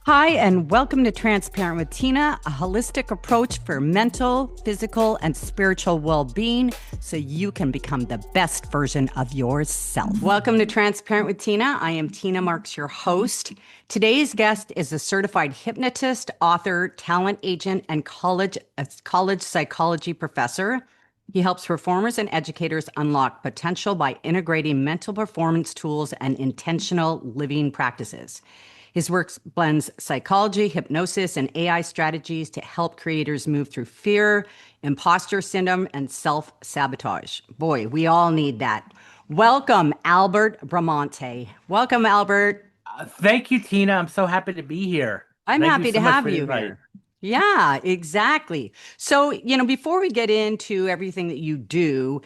Hi, and welcome to Transparent with Tina, a holistic approach for mental, physical, and spiritual well being so you can become the best version of yourself. Welcome to Transparent with Tina. I am Tina Marks, your host. Today's guest is a certified hypnotist, author, talent agent, and college psychology professor. He helps performers and educators unlock potential by integrating mental performance tools and intentional living practices. His work blends psychology, hypnosis, and AI strategies to help creators move through fear, imposter syndrome, and self-sabotage. Boy, we all need that. Welcome, Albert Bramante. Welcome, Albert. Thank you, Tina. I'm so happy to be here. I'm Thank you happy to so much have for the you invite. here. Yeah, exactly. So, before we get into everything that you do,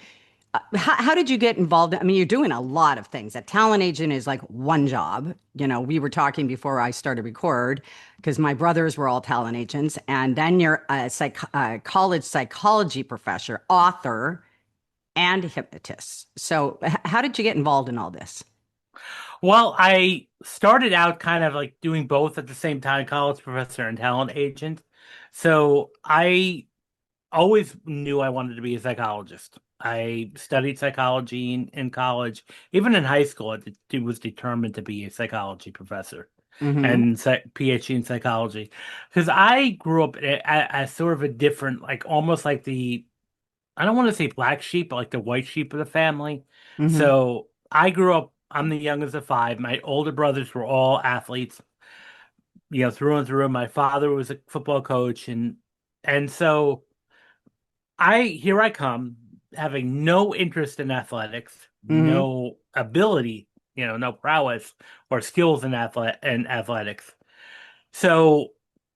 how did you get involved? I mean, you're doing a lot of things. A talent agent is like one job. We were talking before I started record because my brothers were all talent agents. And then you're a college psychology professor, author, and hypnotist. So how did you get involved in all this? Well, I started out kind of like doing both at the same time, college professor and talent agent. So I always knew I wanted to be a psychologist. I studied psychology in college. Even in high school, I was determined to be a psychology professor Mm-hmm. and PhD in psychology. Because I grew up as sort of a different, like almost like I don't want to say black sheep, but like the white sheep of the family. Mm-hmm. So I grew up, I'm the youngest of five. My older brothers were all athletes, through and through. My father was a football coach, and so here I come, having no interest in athletics, Mm-hmm. no ability, no prowess or skills in athletics. So,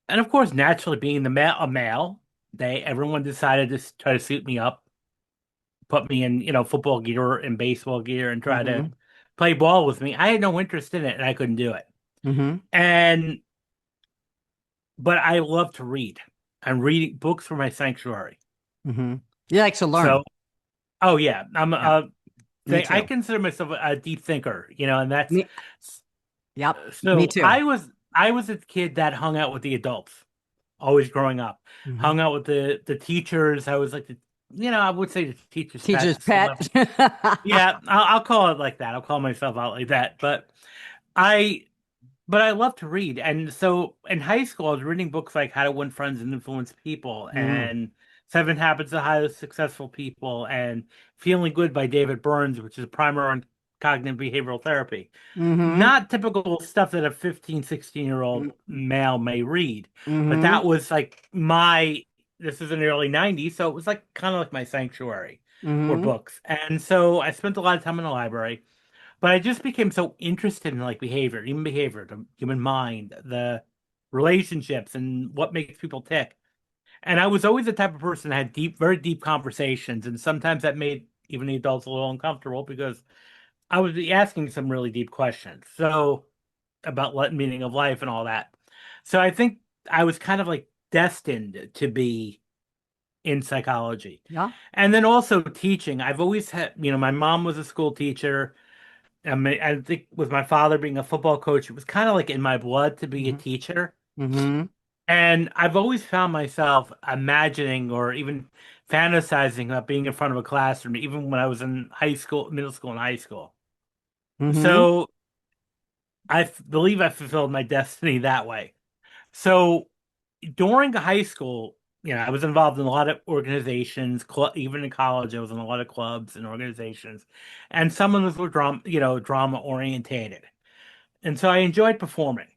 and of course, naturally being a male, everyone decided to try to suit me up, put me in, football gear and baseball gear and try to Mm-hmm. play ball with me. I had no interest in it and I couldn't do it. Mm-hmm. And but I love to read. And reading books for my sanctuary. Mm-hmm. You like to So, learn. oh yeah, Yeah, me I too. consider myself a deep thinker, and that's Me, yep, me so too. I was a kid that hung out with the adults, always growing up. Mm-hmm. Hung out with the teachers. I was like I would say the teacher's pet Teacher's to some pet. level. Yeah, I'll call it like that. I'll call myself out like that. I, but I love to read, and so in high school, I was reading books like How to Win Friends and Influence People, Mm, and Seven Habits of Highly Successful People, and Feeling Good by David Burns, which is a primer on cognitive behavioral therapy. mm-hmm. Not typical stuff that a 15, 16-year-old male may read, but Mm-hmm. that was like this is in the early 90s, so it was like kind of like my sanctuary were Mm-hmm. books. And so I spent a lot of time in the library, but I just became so interested in like behavior, the human mind, the relationships and what makes people tick. And I was always the type of person that had very deep conversations, and sometimes that made even the adults a little uncomfortable because I would be asking some really deep questions. So about what meaning of life and all that. So I think I was kind of like destined to be in psychology. Yeah. And then also teaching. I've always had, my mom was a school teacher. I mean, I think with my father being a football coach, it was kind of like in my blood to be a Mm-hmm. teacher. Mm-hmm. And I've always found myself imagining or even fantasizing about being in front of a classroom, even when I was in high school, middle school, and high school. Mm-hmm. So believe I fulfilled my destiny that way. So during high school, I was involved in a lot of organizations, even in college, I was in a lot of clubs and organizations, and some of those were drama orientated. And so I enjoyed performing.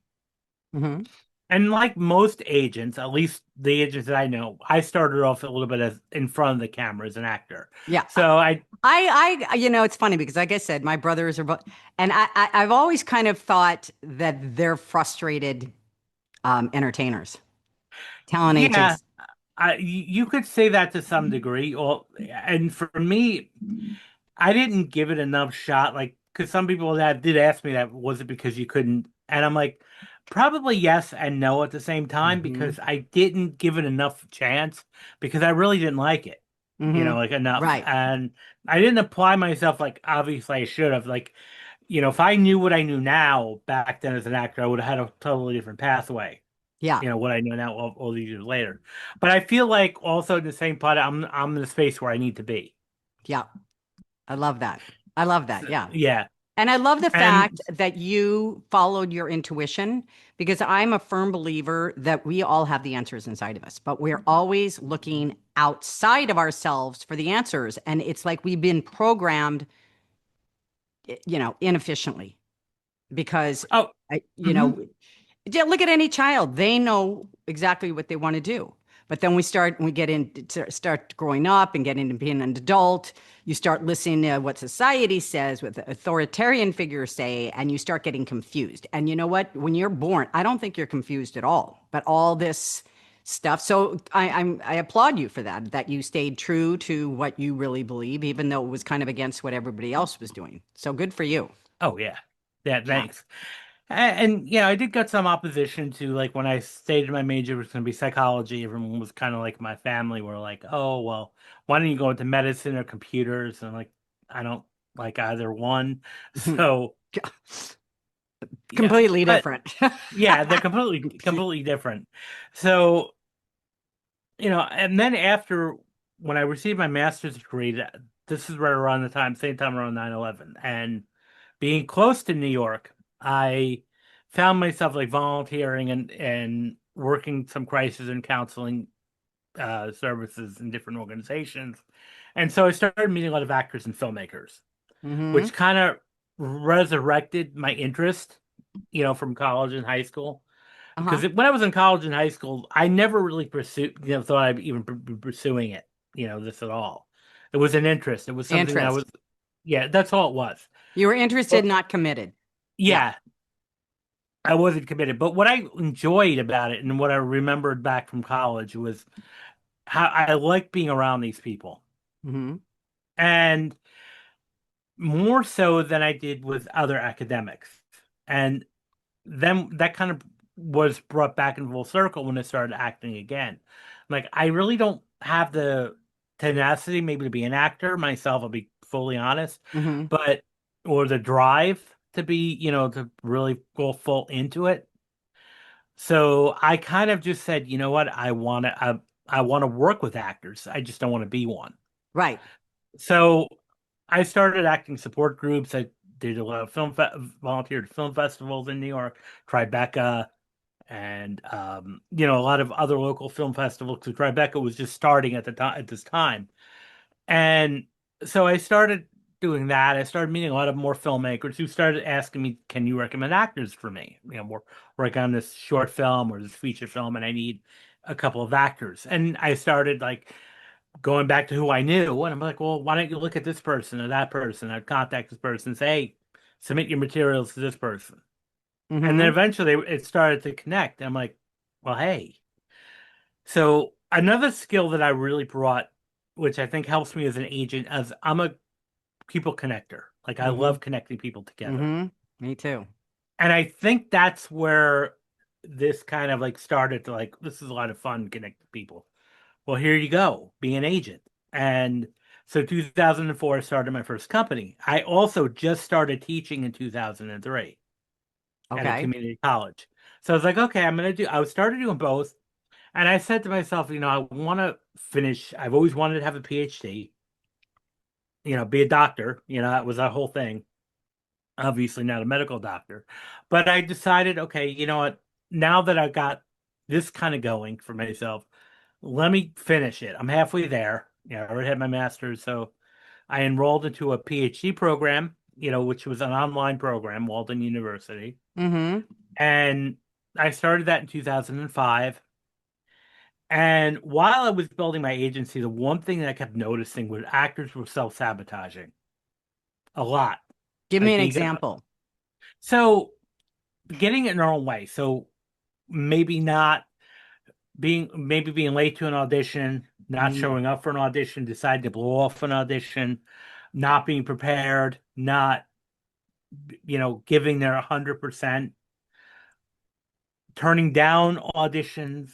Mm-hmm. And like most agents, at least the agents that I know, I started off a little bit as in front of the camera as an actor. Yeah. So I, It's funny because, like I said, my brothers are both, and I've always kind of thought that they're frustrated entertainers, talent yeah, agents. you could say that to some degree. Or, and for me, I didn't give it enough shot. Like, because some people that did ask me that, was it because you couldn't? And I'm like, probably yes and no at the same time Mm-hmm. because I didn't give it enough chance because I really didn't like it, Mm-hmm. like enough. Right. And I didn't apply myself like obviously I should have. Like, if I knew what I knew now back then as an actor, I would have had a totally different pathway. Yeah. What I know now all these years later. But I feel like also in the same part, I'm in the space where I need to be. Yeah. I love that. I love that. So, Yeah. yeah. And I love the And fact that you followed your intuition because I'm a firm believer that we all have the answers inside of us, but we're always looking outside of ourselves for the answers. And it's like we've been programmed, inefficiently because, oh, you hmm know, yeah, look at any child. They know exactly what they want to do. But then we get into start growing up and get into being an adult. You start listening to what society says, what the authoritarian figures say, and you start getting confused. And you know what? When you're born, I don't think you're confused at all. But all this stuff. So I applaud you for that. That you stayed true to what you really believe, even though it was kind of against what everybody else was doing. So good for you. oh yeah. Yeah, Yeah. thanks. And yeah, I did get some opposition to like when I stated my major was going to be psychology. Everyone was kind of like my family were like, "Oh, well, why don't you go into medicine or computers?" And I'm like, I don't like either one. So yeah, Completely but different. yeah, they're completely different. So and then after when I received my master's degree, this is right around the time, same time around 9/11, and being close to New York, I found myself like volunteering and working some crisis and counseling services in different organizations. And so I started meeting a lot of actors and filmmakers, Hmm. which kind of resurrected my interest, from college and high school. Because Uh-huh. when I was in college and high school, I never really pursued, thought I'd even be pursuing it, this at all. It was an interest. It was something that I was, Interest. yeah, that's all it was. You were interested, But not committed. Yeah. yeah, I wasn't committed. But what I enjoyed about it and what I remembered back from college was how I liked being around these people. Hmm. And more so than I did with other academics. And then that kind of was brought back in full circle when I started acting again. Like, I really don't have the tenacity maybe to be an actor myself, I'll be fully honest, Hmm. but or the drive to be, to really go full into it. So I kind of just said, you know what, I want to work with actors. I just don't want to be one. Right. So I started acting support groups. I did a lot of volunteered film festivals in New York, Tribeca, and a lot of other local film festivals. Because Tribeca was just starting at the time at this time, and so I started doing that. I started meeting a lot of more filmmakers who started asking me, "Can you recommend actors for me? We're working on this short film or this feature film, and I need a couple of actors." And I started like going back to who I knew, and I'm like, well, why don't you look at this person or that person? I'd contact this person and say, hey, submit your materials to this person. And then Hmm. eventually it started to connect. And I'm like, well, hey. So another skill that I really brought, which I think helps me as an agent, as I'm a people connector. Like I Hmm. love connecting people together. Hmm. Me too. And I think that's where this kind of like started to like, this is a lot of fun connecting people. Well, here you go, be an agent. And so 2004, I started my first company. I also just started teaching in 2003 at a Okay. community college. So I was like, okay, I started doing both. And I said to myself, I want to finish. I've always wanted to have a PhD, be a doctor. That was our whole thing. Obviously not a medical doctor. But I decided, okay, you know what? Now that I got this kind of going for myself, let me finish it. I'm halfway there. I already had my master's, so I enrolled into a PhD program, which was an online program, Walden University. Hmm. And I started that in 2005. And while I was building my agency, the one thing that I kept noticing was actors were self-sabotaging a lot. Give me Like an they get example. so getting it in their own way. So maybe not maybe being late to an audition, not Hmm. showing up for an audition, deciding to blow off an audition, not being prepared, not giving their 100%, turning down auditions,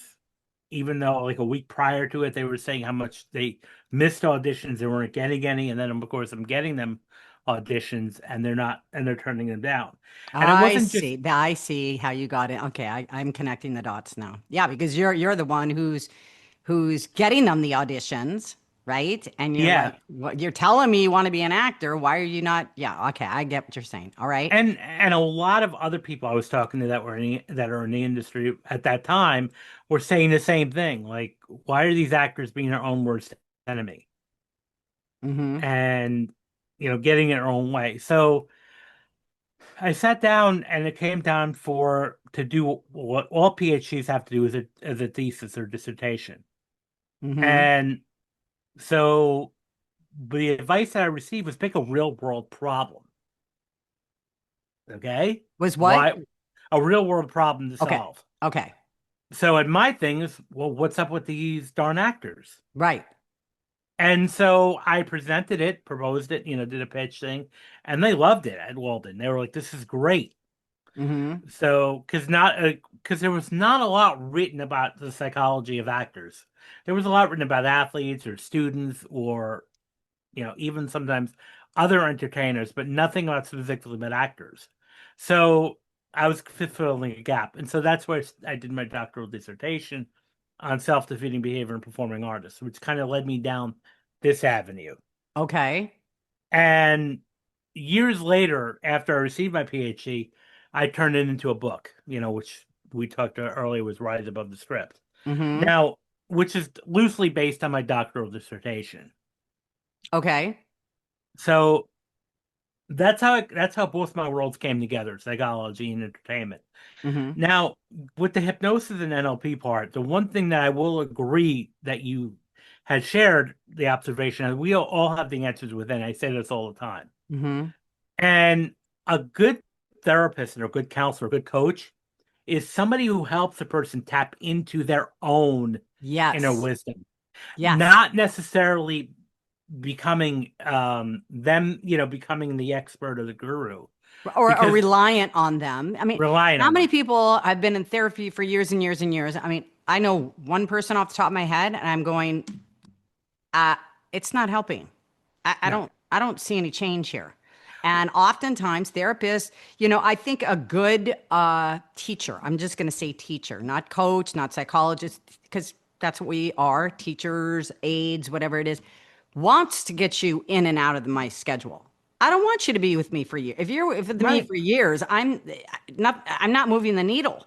even though like a week prior to it they were saying how much they missed auditions, they weren't getting any, and then of course I'm getting them auditions and they're turning them down. And it I wasn't just, see. I see how you got it. Okay, I'm connecting the dots now. Yeah, because you're the one who's getting them the auditions, right? And you're like, yeah. what, you're telling me you want to be an actor. Why are you not? Yeah, okay, I get what you're saying. All right. And a lot of other people I was talking to that are in the industry at that time were saying the same thing. Like, why are these actors being their own worst enemy? Mm-hmm. And getting their own way. So I sat down and it came down for to do what all PhDs have to do as a thesis or dissertation. Mm-hmm. And so the advice that I received was pick a real world problem. Okay? Was what? Why a real world problem to Okay. solve. Okay. So and my thing is, well, what's up with these darn actors? Right. And so I presented it, proposed it, did a pitch thing, and they loved it at Walden. They were like, "This is great." Mm-hmm. So, because there was not a lot written about the psychology of actors. There was a lot written about athletes or students or even sometimes other entertainers, but nothing about specifically about actors. So I was filling a gap, and so that's where I did my doctoral dissertation on self-defeating behavior and performing artists, which kind of led me down this avenue. Okay. And years later, after I received my PhD, I turned it into a book, which we talked about earlier was Rise Above the Script. Mm-hmm. Now, which is loosely based on my doctoral dissertation. Okay. So that's how both my worlds came together, psychology and entertainment. Mm-hmm. Now, with the hypnosis and NLP part, the one thing that I will agree that you had shared the observation is we all have the answers within. I say this all the time. Mm-hmm. And a good therapist or a good counselor, a good coach is somebody who helps a person tap into their own inner Yes. wisdom, Yes. not necessarily becoming becoming the expert or the guru, Or because reliant on them. I mean, relying how on many them. people have been in therapy for years and years and years? I mean, I know one person off the top of my head, and I'm going, uh, it's not helping. No. I don't see any change here. And oftentimes therapists, I think a good teacher, I'm just going to say teacher, not coach, not psychologist, because that's what we are, teachers, aides, whatever it is, wants to get you in and out of my schedule. I don't want you to be with me for years. If you're with me Right. for years, I'm not moving the needle,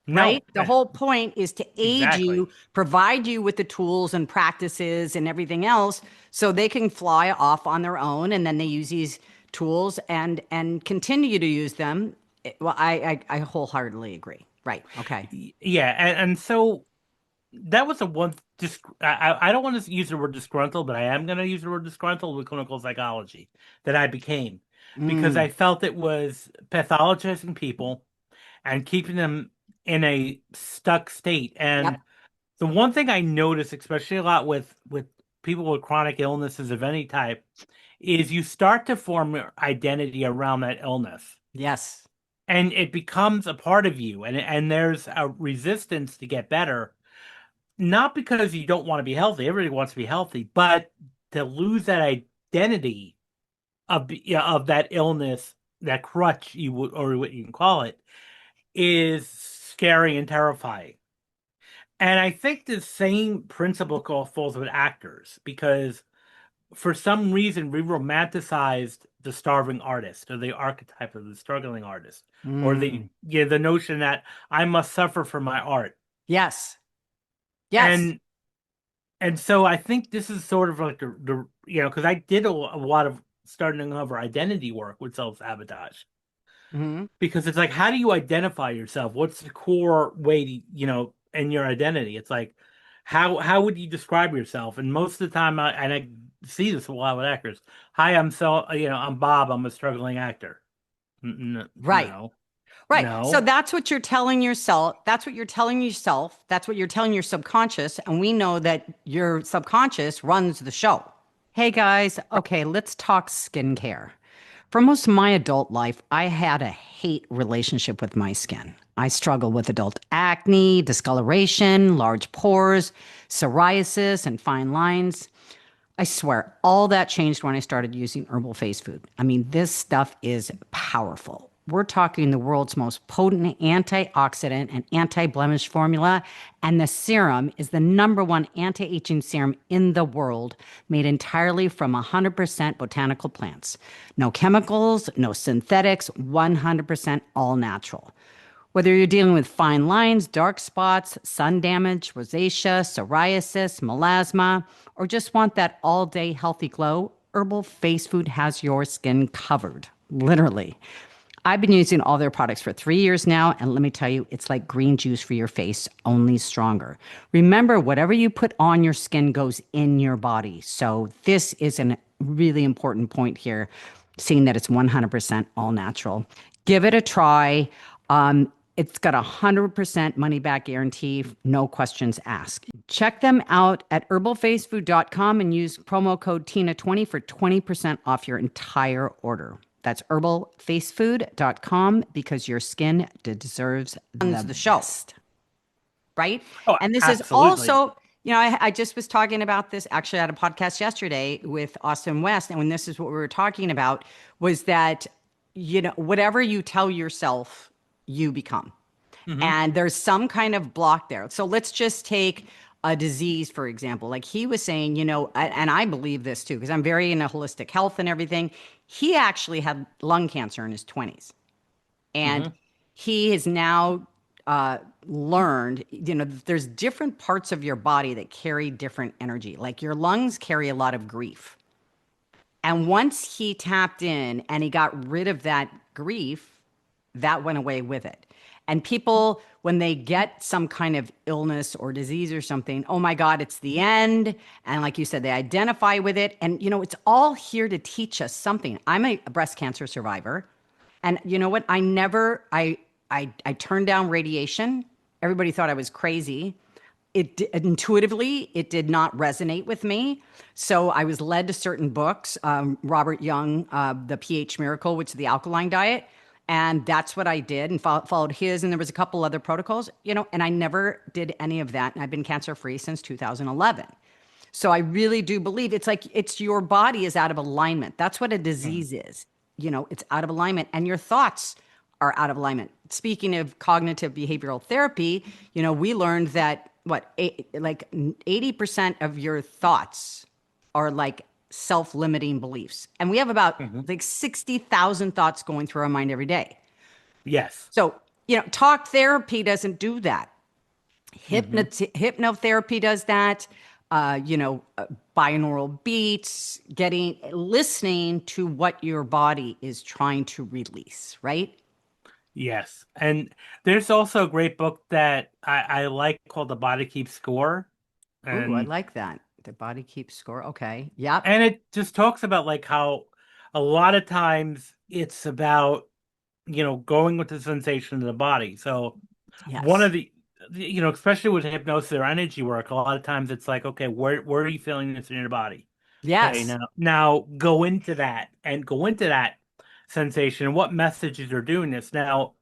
right? No. The whole point is to aid Exactly. you, provide you with the tools and practices and everything else so they can fly off on their own and then they use these tools and continue to use them. Well, I wholeheartedly agree. Right. Okay. Yeah, and so that was a one just I don't want to use the word disgruntled, but I am going to use the word disgruntled with clinical psychology that I became because Mm, I felt it was pathologizing people and keeping them in a stuck state. yep. And the one thing I notice, especially a lot with people with chronic illnesses of any type, is you start to form your identity around that illness. Yes. And it becomes a part of you, and there's a resistance to get better, not because you don't want to be healthy. Everybody wants to be healthy, but to lose that identity of that illness, that crutch you would or what you can call it, is scary and terrifying. And I think the same principle falls with actors because for some reason we romanticized the starving artist or the archetype of the struggling artist or Mm, the notion that I must suffer for my art. yes. Yes. And so I think this is sort of like the because I did a lot of starting over identity work with self-sabotage Hmm. because it's like how do you identify yourself? What's the core way to, in your identity? It's like how would you describe yourself? And most of the time I see this a lot with actors. Hi, I'm Bob, I'm a struggling actor. Right. No. Right. So No. that's what you're telling yourself. That's what you're telling yourself. That's what you're telling your subconscious. And we know that your subconscious runs the show. Hey guys, okay, let's talk skincare. For most of my adult life, I had a hate relationship with my skin. I struggle with adult acne, discoloration, large pores, psoriasis, and fine lines. I swear, all that changed when I started using herbal face food. I mean, this stuff is powerful. We're talking the world's most potent antioxidant and anti-blemish formula, and the serum is the number one anti-aging serum in the world, made entirely from 100% botanical plants. No chemicals, no synthetics, 100% all natural. Whether you're dealing with fine lines, dark spots, sun damage, rosacea, psoriasis, melasma, or just want that all day healthy glow, Herbal Face Food has your skin covered. Literally. I've been using all their products for 3 years now, and let me tell you, it's like green juice for your face, only stronger. Remember, whatever you put on your skin goes in your body. So, this is a really important point here, seeing that it's 100% all natural. Give it a try. It's got 100% money back guarantee, no questions asked. Check them out at herbalfacefood.com and use promo code TINA20 for 20% off your entire order. That's herbalfacefood.com, because your skin deserves the show, right? Oh, And this is absolutely. also, I just was talking about this actually at a podcast yesterday with Austin West. And when this is what we were talking about, was that, whatever you tell yourself, you become. Hmm. And there's some kind of block there. So let's just take a disease, for example. Like he was saying, and I believe this too, because I'm very into holistic health and everything. He actually had lung cancer in his 20s. And Hmm. he has now learned, there's different parts of your body that carry different energy. Like your lungs carry a lot of grief. And once he tapped in and he got rid of that grief, that went away with it. And people, when they get some kind of illness or disease or something, oh my God, it's the end. And like you said, they identify with it. And, it's all here to teach us something. I'm a breast cancer survivor. And you know what? I turned down radiation. Everybody thought I was crazy. Intuitively, it did not resonate with me. So I was led to certain books, Robert Young, The pH Miracle, which is the alkaline diet. And that's what I did, and followed his. And there was a couple other protocols, and I never did any of that. And I've been cancer free since 2011. So I really do believe it's like it's your body is out of alignment. That's what a disease is. It's out of alignment, and your thoughts are out of alignment. Speaking of cognitive behavioral therapy, we learned that like 80% of your thoughts are like self-limiting beliefs. And we have about Hmm. like 60,000 thoughts going through our mind every day. Yes. So, talk therapy doesn't do that. Hmm. Hypnotherapy does that. Binaural beats, listening to what your body is trying to release, right? Yes. And there's also a great book that I like called The Body Keeps Score. Ooh, I And like that. The body keeps score. Okay. Yep. and it just talks about like how a lot of times it's about, going with the sensation of the body. So one of Yes. especially with hypnosis or energy work, a lot of times it's like, okay, where are you feeling this in your body? Okay, Yes. now go into that and go into that sensation and what messages are doing this. Now,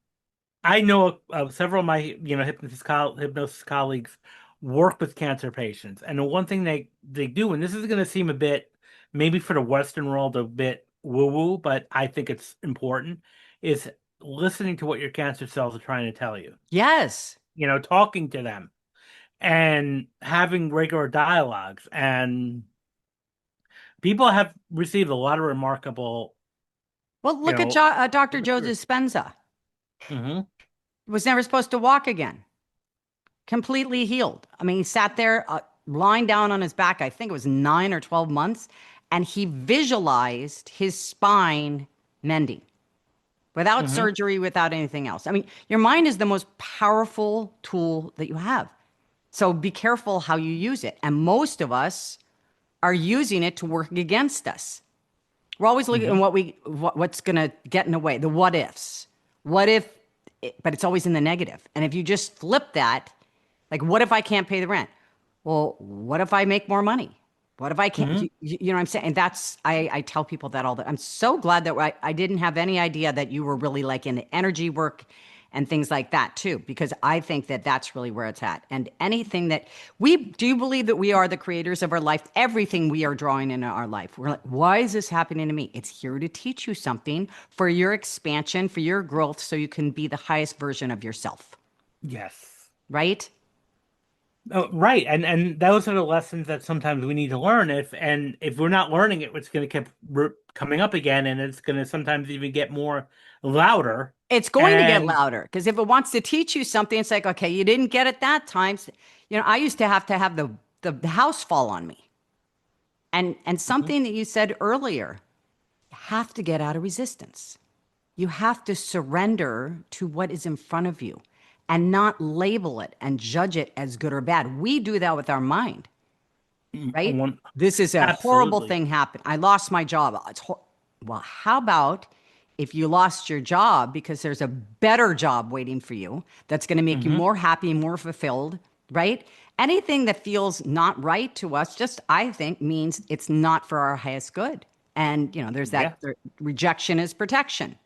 I know several of my, hypnosis colleagues work with cancer patients, and the one thing they do, and this is going to seem a bit, maybe for the Western world, a bit woo-woo, but I think it's important, is listening to what your cancer cells are trying to tell you. Yes. Talking to them and having regular dialogues. And people have received a lot of remarkable, Well, you look at know, Dr. Joe Dispenza. hmm Was never supposed to walk again. Completely healed. I mean, he sat there lying down on his back, I think it was 9 or 12 months, and he visualized his spine mending without hmm surgery, without anything else. I mean, your mind is the most powerful tool that you have. So be careful how you use it. And most of us are using it to work against us. We're always looking at hmm what's going to get in the way, the what ifs. What if, but it's always in the negative. And if you just flip that, like, what if I can't pay the rent? Well, what if I make more money? What if I can't? hmm You know what I'm saying? And I tell people that all the I'm so glad that I didn't have any idea that you were really like into energy work and things like that too, because I think that that's really where it's at. And anything that we do, believe that we are the creators of our life. Everything we are drawing in our life, we're like, why is this happening to me? It's here to teach you something for your expansion, for your growth, so you can be the highest version of yourself. Yes. Right? Oh, right. And those are the lessons that sometimes we need to learn. If we're not learning it, it's going to keep coming up again, and it's going to sometimes even get more louder. It's going to get And louder because if it wants to teach you something, it's like, okay, you didn't get it that time. I used to have the house fall on me. And Mhm. something that you said earlier, you have to get out of resistance. You have to surrender to what is in front of you and not label it and judge it as good or bad. We do that with our mind, right? One, This is a horrible absolutely. thing happened. I lost my job. Well, how about if you lost your job because there's a better job waiting for you that's going to make you Hmm. more happy, more fulfilled, right? Anything that feels not right to us, just I think means it's not for our highest good. And there's Yeah, rejection is protection.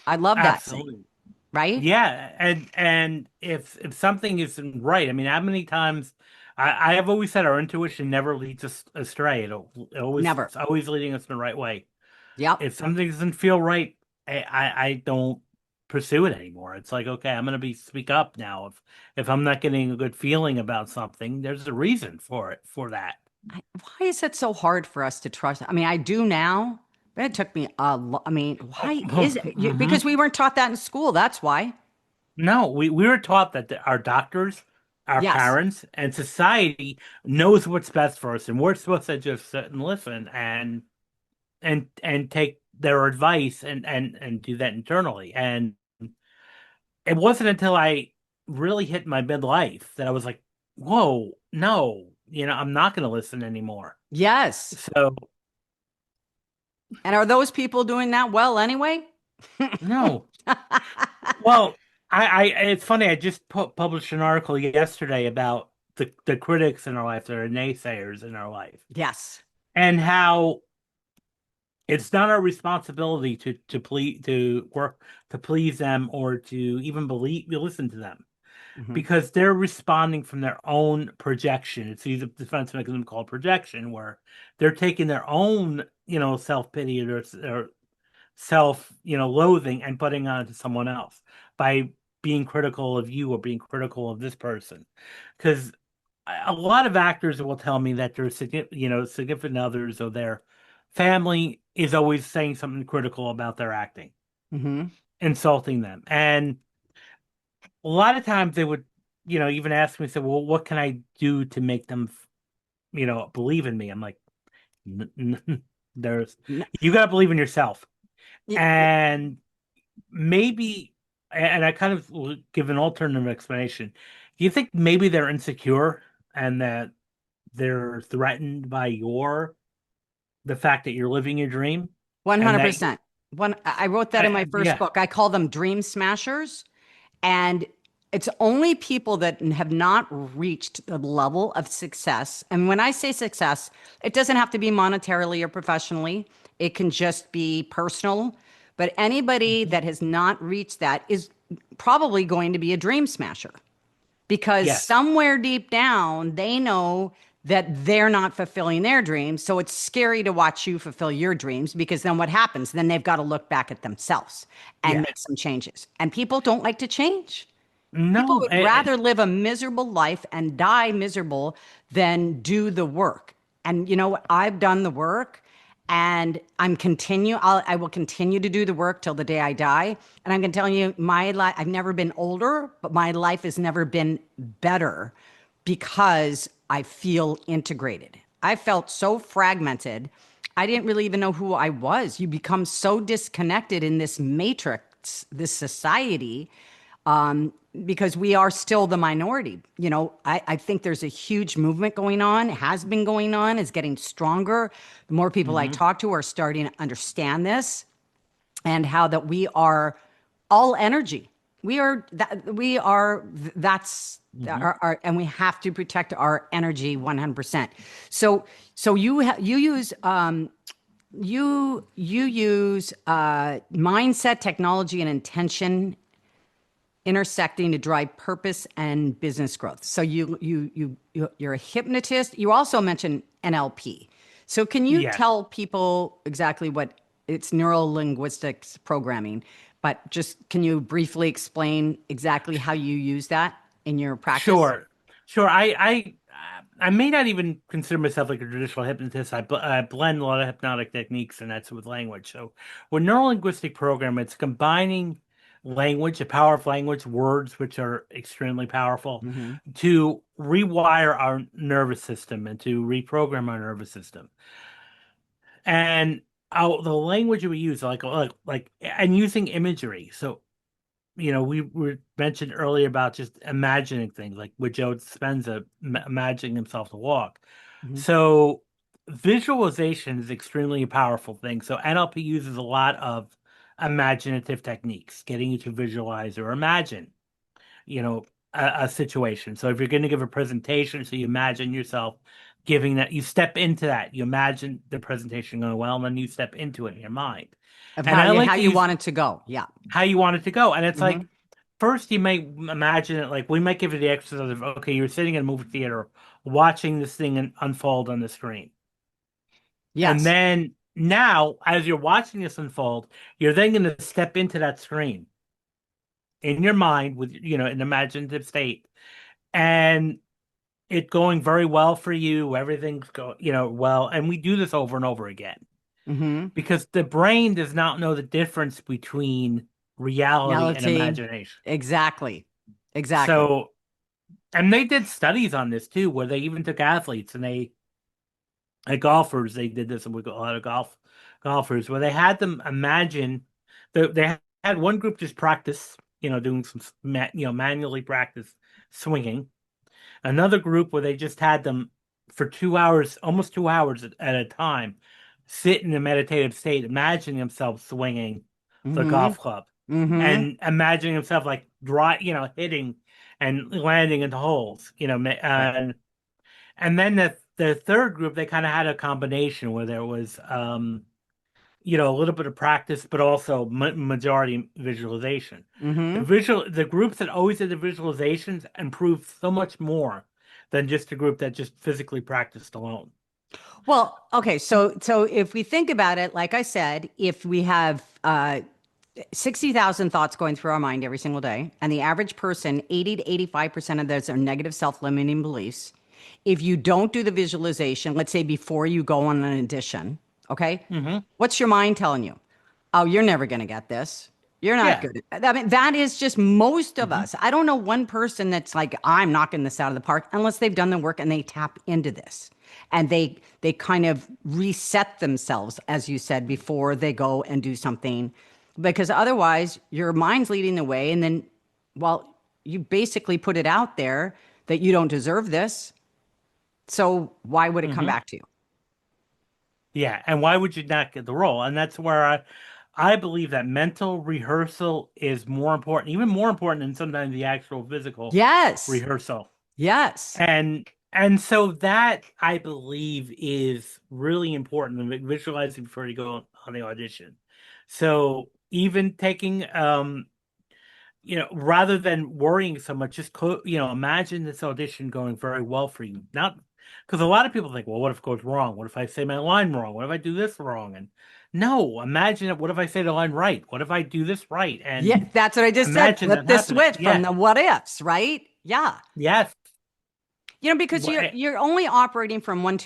I love that saying, absolutely. right? Yeah, and if something isn't right, I mean, how many times I have always said our intuition never leads us astray. It always Never. it's always leading us in the right way. Yep. If something doesn't feel right, I don't pursue it anymore. It's like, okay, I'm gonna be speak up now. If I'm not getting a good feeling about something, there's a reason for it for that. Why is it so hard for us to trust? I mean, I do now, but it took me a lot. I mean, why is it? Because Mhm. we weren't taught that in school. That's why. No, we were taught that our doctors, our Yes. parents, and society knows what's best for us, and we're supposed to just sit and listen and take their advice and do that internally. And it wasn't until I really hit my midlife that I was like, "Whoa, no, I'm not going to listen anymore." Yes. So And are those people doing that well anyway? no, well, it's funny. I just published an article yesterday about the critics in our life, that are naysayers in our life, Yes. and how it's not our responsibility to please them, or to even listen to them, Hmm. because they're responding from their own projection. It's a defense mechanism called projection, where they're taking their own, self-pity, or self, loathing, and putting on to someone else by being critical of you or being critical of this person. Because a lot of actors will tell me that their significant others or their family is always saying something critical about their acting, Hmm. insulting them. And a lot of times they would, even ask me, say, well, what can I do to make them, believe in me? I'm like, there's, you got to believe in yourself. And maybe, and I kind of will give an alternative explanation. Do you think maybe they're insecure, and that they're threatened by the fact that you're living your dream, and that 100%. I wrote that in my first yeah. book. I call them dream smashers. And it's only people that have not reached the level of success. And when I say success, it doesn't have to be monetarily or professionally, it can just be personal. But anybody Mhm. that has not reached that is probably going to be a dream smasher, because Yes. somewhere deep down, they know that they're not fulfilling their dreams. So it's scary to watch you fulfill your dreams, because then what happens? Then they've got to look back at themselves and Yeah. make some changes. And people don't like to change. People No. would rather live a miserable life and die miserable than do the work. And you know what? I've done the work, and I will continue to do the work till the day I die. And I'm going to tell you, my life, I've never been older, but my life has never been better, because I feel integrated. I felt so fragmented. I didn't really even know who I was. You become so disconnected in this matrix, this society, because we are still the minority. I think there's a huge movement going on, has been going on, is getting stronger. The more people I Hmm. talk to are starting to understand this, and how that we are all energy. That's Hmm. and we have to protect our energy 100%. So you use mindset, technology, and intention intersecting to drive purpose and business growth. So you're a hypnotist. You also mentioned NLP. So can you Yes. tell people exactly what it's neuro linguistics programming, but just can you briefly explain exactly how you use that in your practice? Sure, sure. I may not even consider myself like a traditional hypnotist. I blend a lot of hypnotic techniques and that's with language. So, with neurolinguistic program, it's combining language, the power of language, words, which are extremely powerful, Hmm. to rewire our nervous system and to reprogram our nervous system. And the language we use, and using imagery. So we were mentioned earlier about just imagining things, like with Joe Dispenza imagining himself to walk. Hmm. So visualization is extremely powerful thing. So NLP uses a lot of imaginative techniques, getting you to visualize or imagine, you know, a situation. So if you're going to give a presentation, so you imagine yourself giving that, you step into that, you imagine the presentation going well, and then you step into it in your mind. Of And I like how to you use want it to go. Yeah. how you want it to go. And it's Hmm. like, first, you may imagine it like we might give you the exercise of, okay, you're sitting in a movie theater watching this thing unfold on the screen. And Yes. then now, as you're watching this unfold, you're then going to step into that screen in your mind with, an imaginative state and it going very well for you. Everything's well. And we do this over and over again Hmm. because the brain does not know the difference between reality and Reality. imagination. Exactly. Exactly. So, and they did studies on this too, where they even took athletes and like golfers, they did this with a lot of golfers, where they had them imagine they had one group just practice, doing some manually practice swinging. Another group where they just had them for 2 hours, almost 2 hours at a time, sit in a meditative state, imagining themselves swinging the Hmm. golf club Hmm. and imagining himself like hitting and landing into holes, Right. and then the third group, they kind of had a combination where there was, a little bit of practice, but also majority visualization. Hmm. The groups that always did the visualizations improved so much more than just a group that just physically practiced alone. Well, okay, so if we think about it, like I said, if we have 60,000 thoughts going through our mind every single day, and the average person, 80 to 85% of those are negative self-limiting beliefs. If you don't do the visualization, let's say before you go on an audition, okay, Hmm. what's your mind telling you? Oh, you're never going to get this. You're not Yeah. good at. I mean, that is just most of Hmm. us. I don't know one person that's like, I'm knocking this out of the park unless they've done the work and they tap into this. And they kind of reset themselves, as you said, before they go and do something. Because otherwise your mind's leading the way. And then, well, you basically put it out there that you don't deserve this. So why would it come Hmm. back to you? Yeah. And why would you not get the role? And that's where I believe that mental rehearsal is more important, even more important than sometimes the actual physical Yes. rehearsal. Yes. And so that I believe is really important to visualizing before you go on the audition. So even taking rather than worrying so much, just imagine this audition going very well for you. Not because a lot of people think, well, what if it goes wrong? What if I say my line wrong? What if I do this wrong? And no, imagine it. What if I say the line right? What if I do this right? And Yeah, that's what I just said. imagine Flip that the happening. switch from Yeah. the what ifs, right? Yeah. Yes. Because Wha- you're only operating from of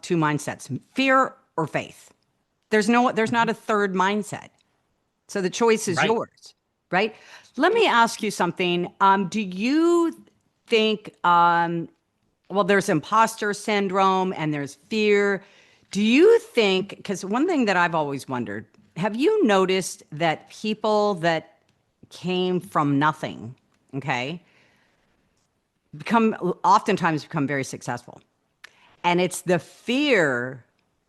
two mindsets, fear or faith. There's not Mhm. a third mindset. So the choice is Right. yours, right? Let me ask you something. Do you think well, there's imposter syndrome and there's fear. Do you think, because one thing that I've always wondered, have you noticed that people that came from nothing, okay, become oftentimes become very successful? And it's the fear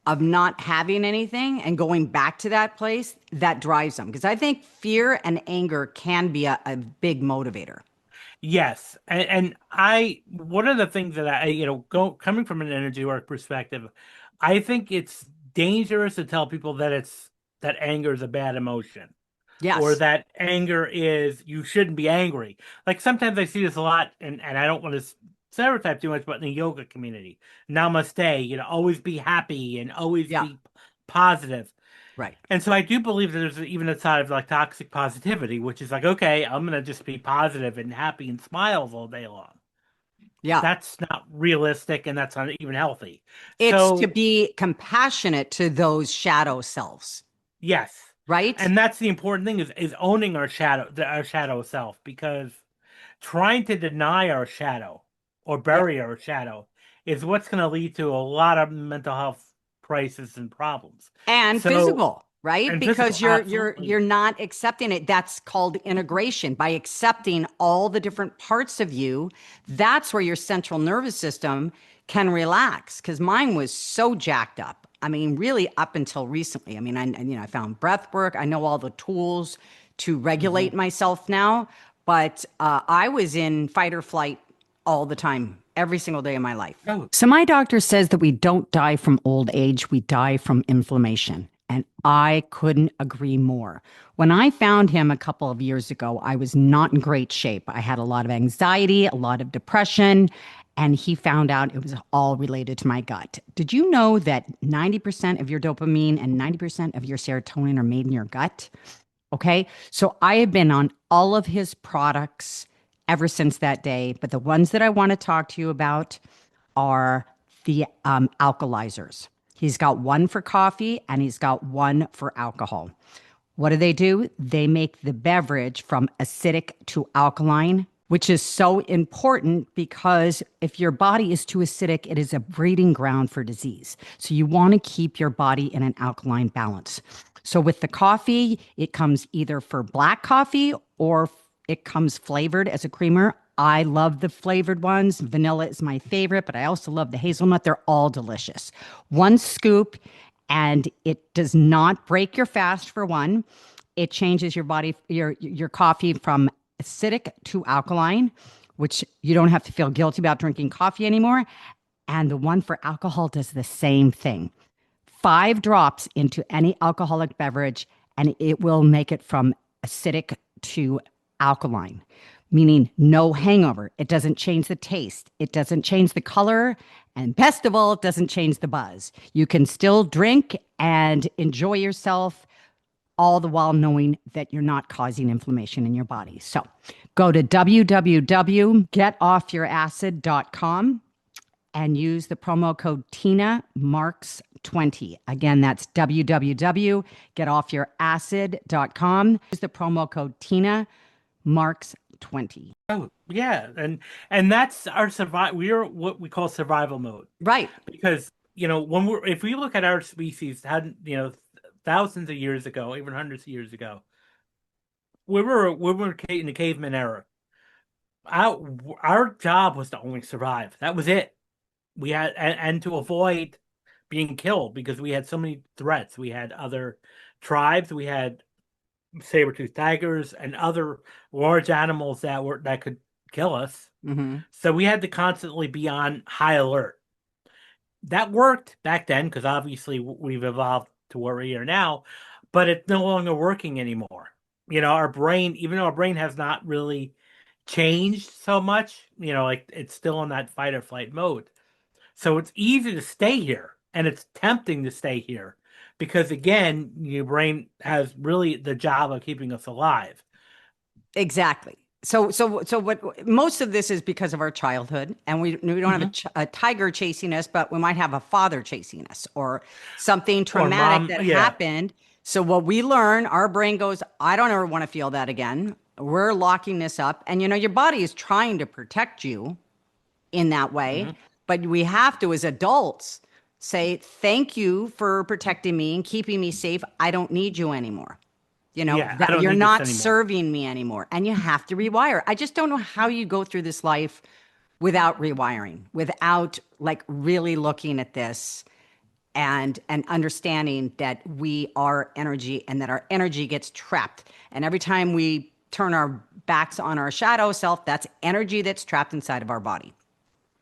of not having anything and going back to that place that drives them. Because I think fear and anger can be a big motivator. Yes, and I one of the things that I go coming from an energy work perspective, I think it's dangerous to tell people that anger is a bad emotion. or Yes. that anger is you shouldn't be angry. Like sometimes I see this a lot, and I don't want to stereotype too much, but in the yoga community, namaste, always be happy and always Yeah. be positive. Right. And so I do believe that there's even a side of like toxic positivity, which is like, okay, I'm gonna just be positive and happy and smiles all day long. Yeah. That's not realistic and that's not even healthy. It's to So be compassionate to those shadow selves, yes. right? And that's the important thing is owning our shadow self, because trying to deny our shadow or Yeah. bury our shadow is what's going to lead to a lot of mental health crises and problems. And So, physical, right? and physical, Because you're absolutely. not accepting it. That's called integration. By accepting all the different parts of you, that's where your central nervous system can relax. Because mine was so jacked up. I mean, really up until recently. I mean, I found breath work. I know all the tools to Hmm. regulate myself now, but I was in fight or flight all the time, every single day of my life. Oh, So, my doctor says that we don't die from old age, we die from inflammation. And I couldn't agree more. When I found him a couple of years ago, I was not in great shape. I had a lot of anxiety, a lot of depression, and he found out it was all related to my gut. Did you know that 90% of your dopamine and 90% of your serotonin are made in your gut? Okay. So I have been on all of his products ever since that day. But the ones that I want to talk to you about are the alkalizers. He's got one for coffee and he's got one for alcohol. What do? They make the beverage from acidic to alkaline, which is so important because if your body is too acidic, it is a breeding ground for disease. So you want to keep your body in an alkaline balance. So with the coffee, it comes either for black coffee or it comes flavored as a creamer. I love the flavored ones. Vanilla is my favorite, but I also love the hazelnut. They're all delicious. One scoop, and it does not break your fast for one. It changes your body, your coffee from acidic to alkaline, which you don't have to feel guilty about drinking coffee anymore. And the one for alcohol does the same thing. 5 drops into any alcoholic beverage, and it will make it from acidic to alkaline, meaning no hangover. It doesn't change the taste, it doesn't change the color, and best of all, it doesn't change the buzz. You can still drink and enjoy yourself, all the while knowing that you're not causing inflammation in your body. So go to www.getoffyouracid.com and use the promo code Tina Marks 20. Again, that's www.getoffyouracid.com. Use the promo code Tina Marks 20. oh, yeah, and that's our survival. We are what we call survival mode, Right. because when if we look at our species, had thousands of years ago, even hundreds of years ago, we were in the caveman era. Our job was to only survive. That was it. We had and to avoid being killed, because we had so many threats. We had other tribes. We had saber-toothed tigers and other large animals that could kill us. Mm-hmm. So we had to constantly be on high alert. That worked back then because obviously we've evolved to where we are now, but it's no longer working anymore. Our brain, even though our brain has not really changed so much, like it's still in that fight or flight mode. So it's easy to stay here and it's tempting to stay here because, again, your brain has really the job of keeping us alive. Exactly. So what most of this is because of our childhood, and we don't have Hmm. a tiger chasing us, but we might have a father chasing us or something Or traumatic mom, that yeah. happened. So what we learn, our brain goes, I don't ever want to feel that again. We're locking this up, and your body is trying to protect you in that way, Hmm. but we have to, as adults, say thank you for protecting me and keeping me safe. I don't need you anymore. Yeah, I That don't you're need this not anymore. serving me anymore. And you have to rewire. I just don't know how you go through this life without rewiring, without like really looking at this and understanding that we are energy and that our energy gets trapped. And every time we turn our backs on our shadow self, that's energy that's trapped inside of our body.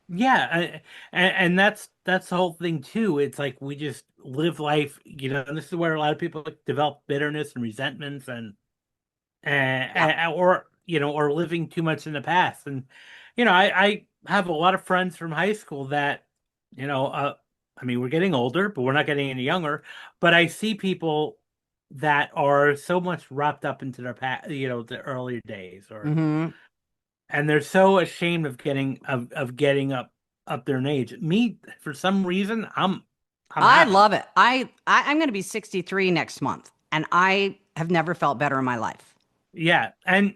Yeah, and that's the whole thing too. It's like we just live life, and this is where a lot of people like develop bitterness and resentments, and Yeah. or or living too much in the past. And I have a lot of friends from high school that you know uh I mean, we're getting older, but we're not getting any younger. But I see people that are so much wrapped up into their past, the earlier days, Hmm. and they're so ashamed of getting up there in age. Me, for some reason, I'm I happy. love it. I'm going to be 63 next month, and I have never felt better in my life. Yeah, and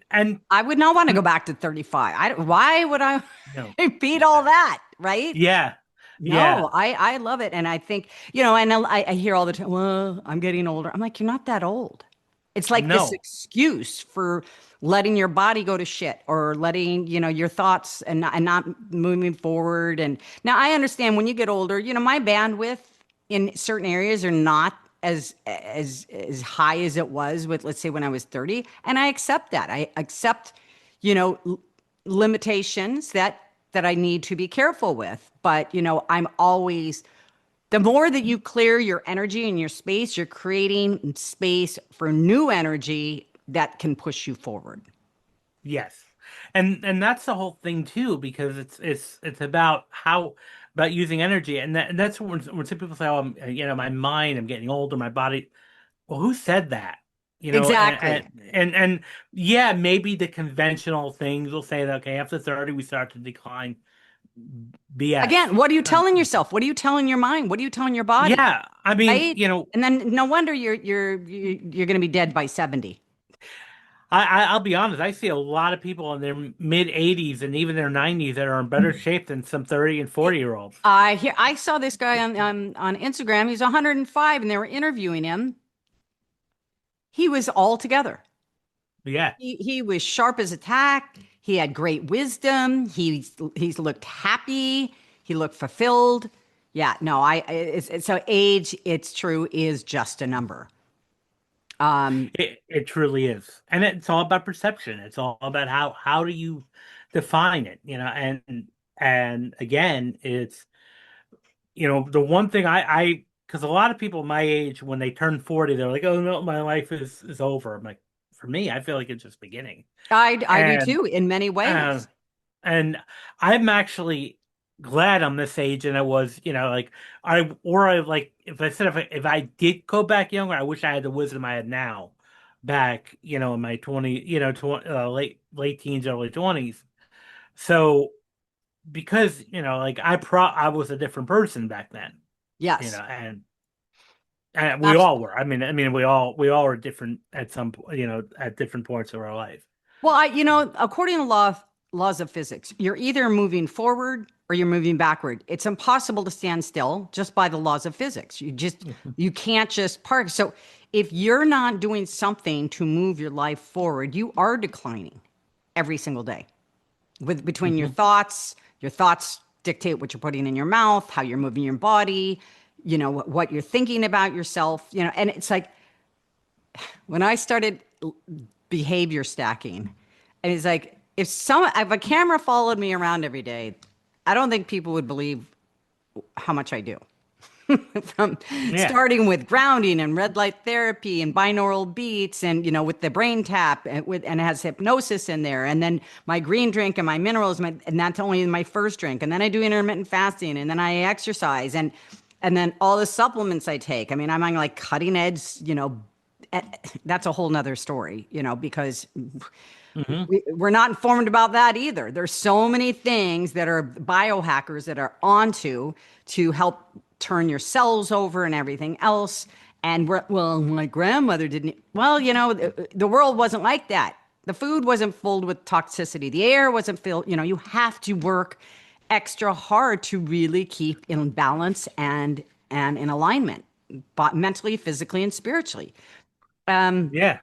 I would not want to go um, back to 35. Why would I no, repeat all that, right? yeah, yeah, No, I love it. And I think, and I hear all the time, well, I'm getting older. I'm like, you're not that old. It's like this no, excuse for letting your body go to shit or letting, your thoughts and not moving forward. And now I understand when you get older, my bandwidth in certain areas are not as high as it was with, let's say, when I was 30. And I accept that. I accept, you know, l- limitations that I need to be careful with. But, I'm always the more that you clear your energy and your space, you're creating space for new energy that can push you forward. yes, and that's the whole thing too, because it's about how about using energy, and that's when some people say, oh, my mind, I'm getting older, my body. Well, who said that? Exactly. And yeah, maybe the conventional things will say that, okay, after 30 we start to decline. BS. Again, what are you Um, telling yourself? What are you telling your mind? What are you telling your body? yeah, I mean, Right? And then no wonder you're going to be dead by 70. I'll be honest. I see a lot of people in their mid 80s and even their 90s that are in better shape than some 30 and 40-year-olds. I saw this guy on Instagram. He's 105 and they were interviewing him. He was all together. Yeah, He was sharp as a tack. He had great wisdom. He's looked happy. He looked fulfilled. Yeah, no, so age, it's true, is just a number. Um, it truly is, and it's all about perception. It's all about how do you define it, and again, it's the one thing I because a lot of people my age when they turn 40, they're like, oh no, my life is over. I'm like, for me, I feel like it's just beginning, I do and too, in many uh, ways. and I'm actually glad I'm this age and I was, like I like if I said if I did go back younger, I wish I had the wisdom I had now back, in my 20, late teens, early 20s. So because, like I was a different person back then, Yes, and we all absolutely. were. I mean we all were different at some point, at different points of our life. Well, according to laws of physics, you're either moving forward or you're moving backward. It's impossible to stand still just by the laws of physics. You can't just park. So if you're not doing something to move your life forward, you are declining every single day. With between your thoughts dictate what you're putting in your mouth, how you're moving your body, what you're thinking about yourself, and it's like when I started behavior stacking, and it's like if a camera followed me around every day, I don't think people would believe how much I do. From Yeah. starting with grounding and red light therapy and binaural beats and with the brain tap and it has hypnosis in there and then my green drink and my minerals and that's only my first drink and then I do intermittent fasting and then I exercise and then all the supplements I take. I mean, I'm on like cutting edge, eh, that's a whole nother story, because Hmm. we're not informed about that either. There's so many things that are biohackers that are onto to help turn your cells over and everything else. And well, my grandmother didn't. Well, the world wasn't like that. The food wasn't filled with toxicity. The air wasn't filled. You have to work extra hard to really keep in balance and in alignment, but mentally, physically, and spiritually. Um, Yeah.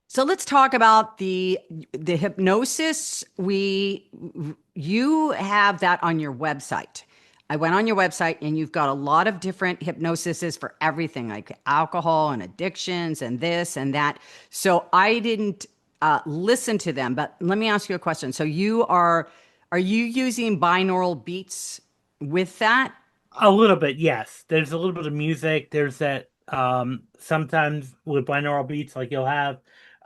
so let's talk about the hypnosis. You have that on your website. I went on your website and you've got a lot of different hypnosises for everything like alcohol and addictions and this and that. So I didn't listen to them, but let me ask you a question. So are you using binaural beats with that? A little bit, yes. There's a little bit of music. There's that sometimes with binaural beats, like you'll have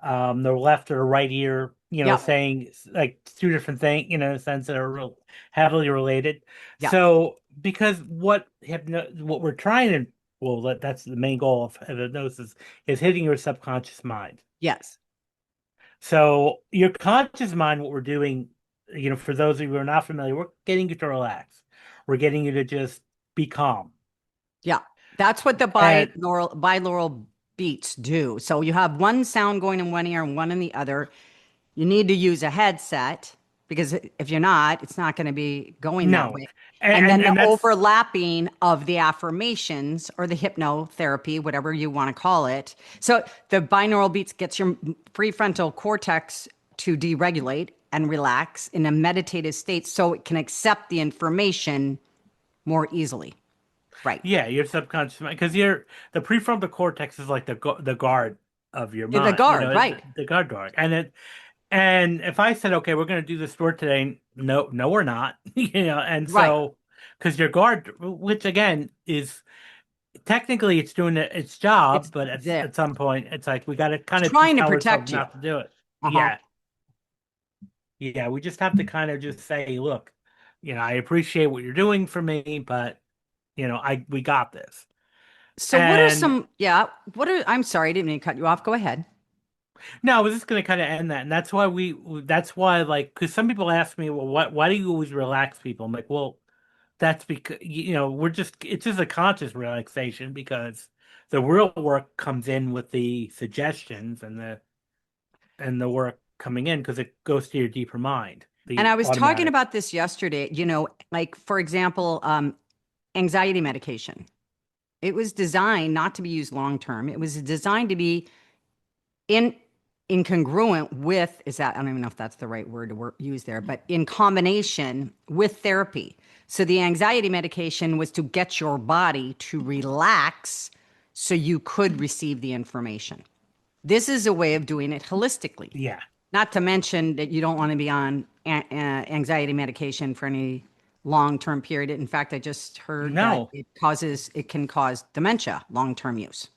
the left or the right ear, Yep. saying like two different things, in a sense that are real heavily related. Yep. So because what we're trying to, well, that's the main goal of hypnosis is hitting your subconscious mind. Yes. So your conscious mind, what we're doing, for those of you who are not familiar, we're getting you to relax. We're getting you to just be calm. Yeah. That's what the And binaural beats do. So you have one sound going in one ear and one in the other. You need to use a headset because if you're not, it's not going to be going that no, way. and And and, then the and that's overlapping of the affirmations or the hypnotherapy, whatever you want to call it. So the binaural beats gets your prefrontal cortex to deregulate and relax in a meditative state so it can accept the information more easily. Right. yeah, your subconscious mind, because the prefrontal cortex is like the guard of your The mind, guard, right. the guard dog. And if I said, okay, we're going to do this sport today, no, no, we're not, and Right. so because your guard, which again is technically it's doing its job, It's but there. at some point it's like we got to It's kind of trying to tell ourselves protect you. not to do it. Uh-huh. Yeah, yeah, we just have to kind of just say, look, I appreciate what you're doing for me, but I we got this. So what are And some, yeah, I'm sorry, I didn't mean to cut you off. Go ahead. no, I was just going to kind of end that, and that's why, like, because some people ask me, well, why do you always relax people? I'm like, well, that's because it's just a conscious relaxation because the real work comes in with the suggestions and the work coming in because it goes to your deeper mind, And the I was talking automatic. about this yesterday, like for example, anxiety medication. It was designed not to be used long term. It was designed to be in incongruent with, is that, I don't even know if that's the right word to use there, but in combination with therapy. So the anxiety medication was to get your body to relax so you could receive the information. This is a way of doing it holistically. Yeah, Not to mention that you don't want to be on anxiety medication for any long-term period. In fact, I just heard that no, it can cause dementia, long-term use.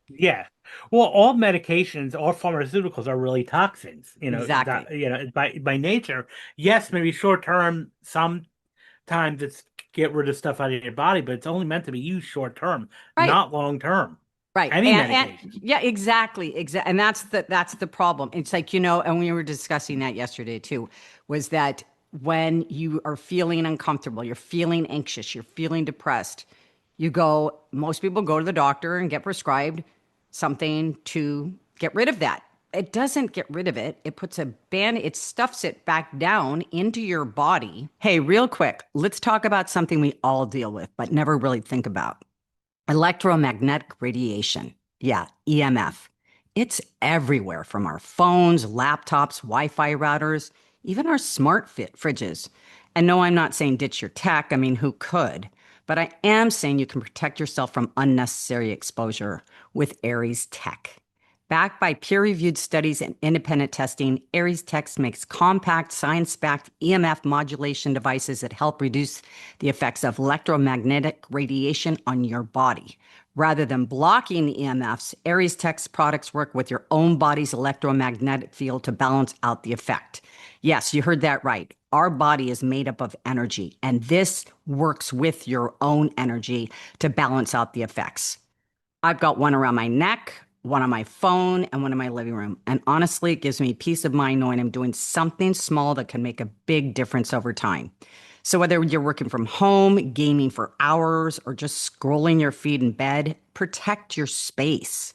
yeah. Well, all medications, all pharmaceuticals are really toxins. Exactly. By nature. Yes, maybe short term. Sometimes it's get rid of stuff out of your body, but it's only meant to be used short term, Right. not long term. Right. Any And medication. yeah, exactly. Exactly. And that's the problem. It's like, and we were discussing that yesterday too, was that when you are feeling uncomfortable, you're feeling anxious, you're feeling depressed, most people go to the doctor and get prescribed something to get rid of that. It doesn't get rid of it. It puts it stuffs it back down into your body. Hey, real quick, let's talk about something we all deal with, but never really think about. Electromagnetic radiation. Yeah, EMF. It's everywhere from our phones, laptops, Wi Fi routers, even our smart fit fridges. And no, I'm not saying ditch your tech. I mean, who could? But I am saying you can protect yourself from unnecessary exposure with Aries Tech. Backed by peer reviewed studies and independent testing, Aries Tech makes compact, science backed EMF modulation devices that help reduce the effects of electromagnetic radiation on your body. Rather than blocking the EMFs, Aries Tech's products work with your own body's electromagnetic field to balance out the effect. Yes, you heard that right. Our body is made up of energy, and this works with your own energy to balance out the effects. I've got one around my neck, one on my phone, and one in my living room. And honestly, it gives me peace of mind knowing I'm doing something small that can make a big difference over time. So whether you're working from home, gaming for hours, or just scrolling your feed in bed, protect your space.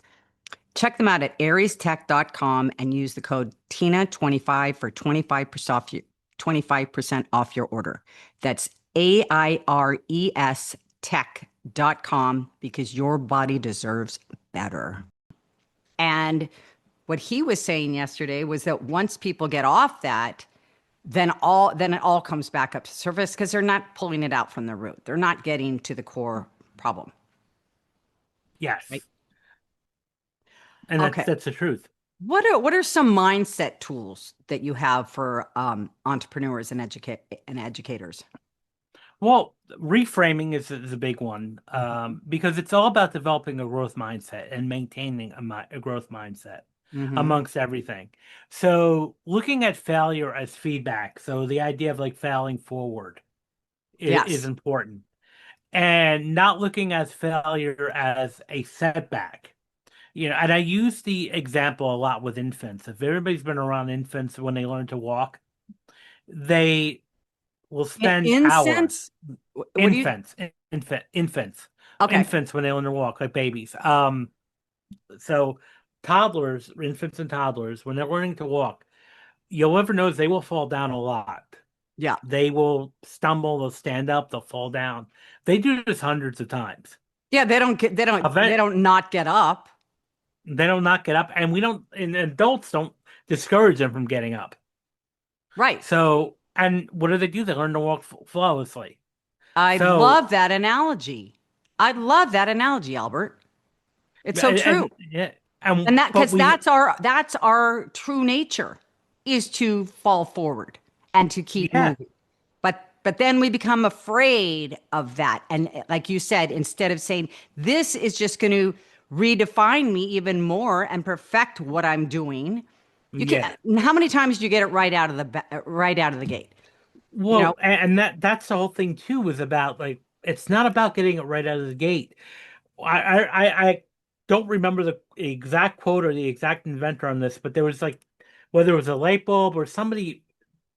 Check them out at ariestech.com and use the code TINA25 for 25% off your order. That's AIRES tech.com because your body deserves better. And what he was saying yesterday was that once people get off that, then it all comes back up to surface because they're not pulling it out from the root. They're not getting to the core problem. Right? Yes. And that's Okay. that's the truth. What are some mindset tools that you have for entrepreneurs and educators? Well, reframing is a big one because it's all about developing a growth mindset and maintaining a growth mindset. Mm-hmm. amongst everything. So looking at failure as feedback, so the idea of like failing forward is Yes. important, and not looking at failure as a setback. And I use the example a lot with infants. If everybody's been around infants when they learn to walk, they will spend hours. Incense? What do you? Infants, Okay. infants when they learn to walk, like babies. So toddlers, infants and toddlers, when they're learning to walk, you'll ever notice they will fall down a lot. Yeah. They will stumble, they'll stand up, they'll fall down. They do this hundreds of times. Yeah. They don't get. They don't. They Event, don't not get up. they don't knock it up, and we don't, and adults don't discourage them from getting up. Right. So, and what do? They learn to walk flawlessly. I So, love that analogy. I love that analogy, Albert. It's so true. yeah, and And that but because we, that's our true nature is to fall forward and to keep yeah, moving. But then we become afraid of that. And like you said, instead of saying this is just going to redefine me even more and perfect what I'm doing, you can. yeah. How many times do you get it right out of the gate? You know? Well, and that's the whole thing too, was about like it's not about getting it right out of the gate. I don't remember the exact quote or the exact inventor on this, but there was like whether it was a light bulb or somebody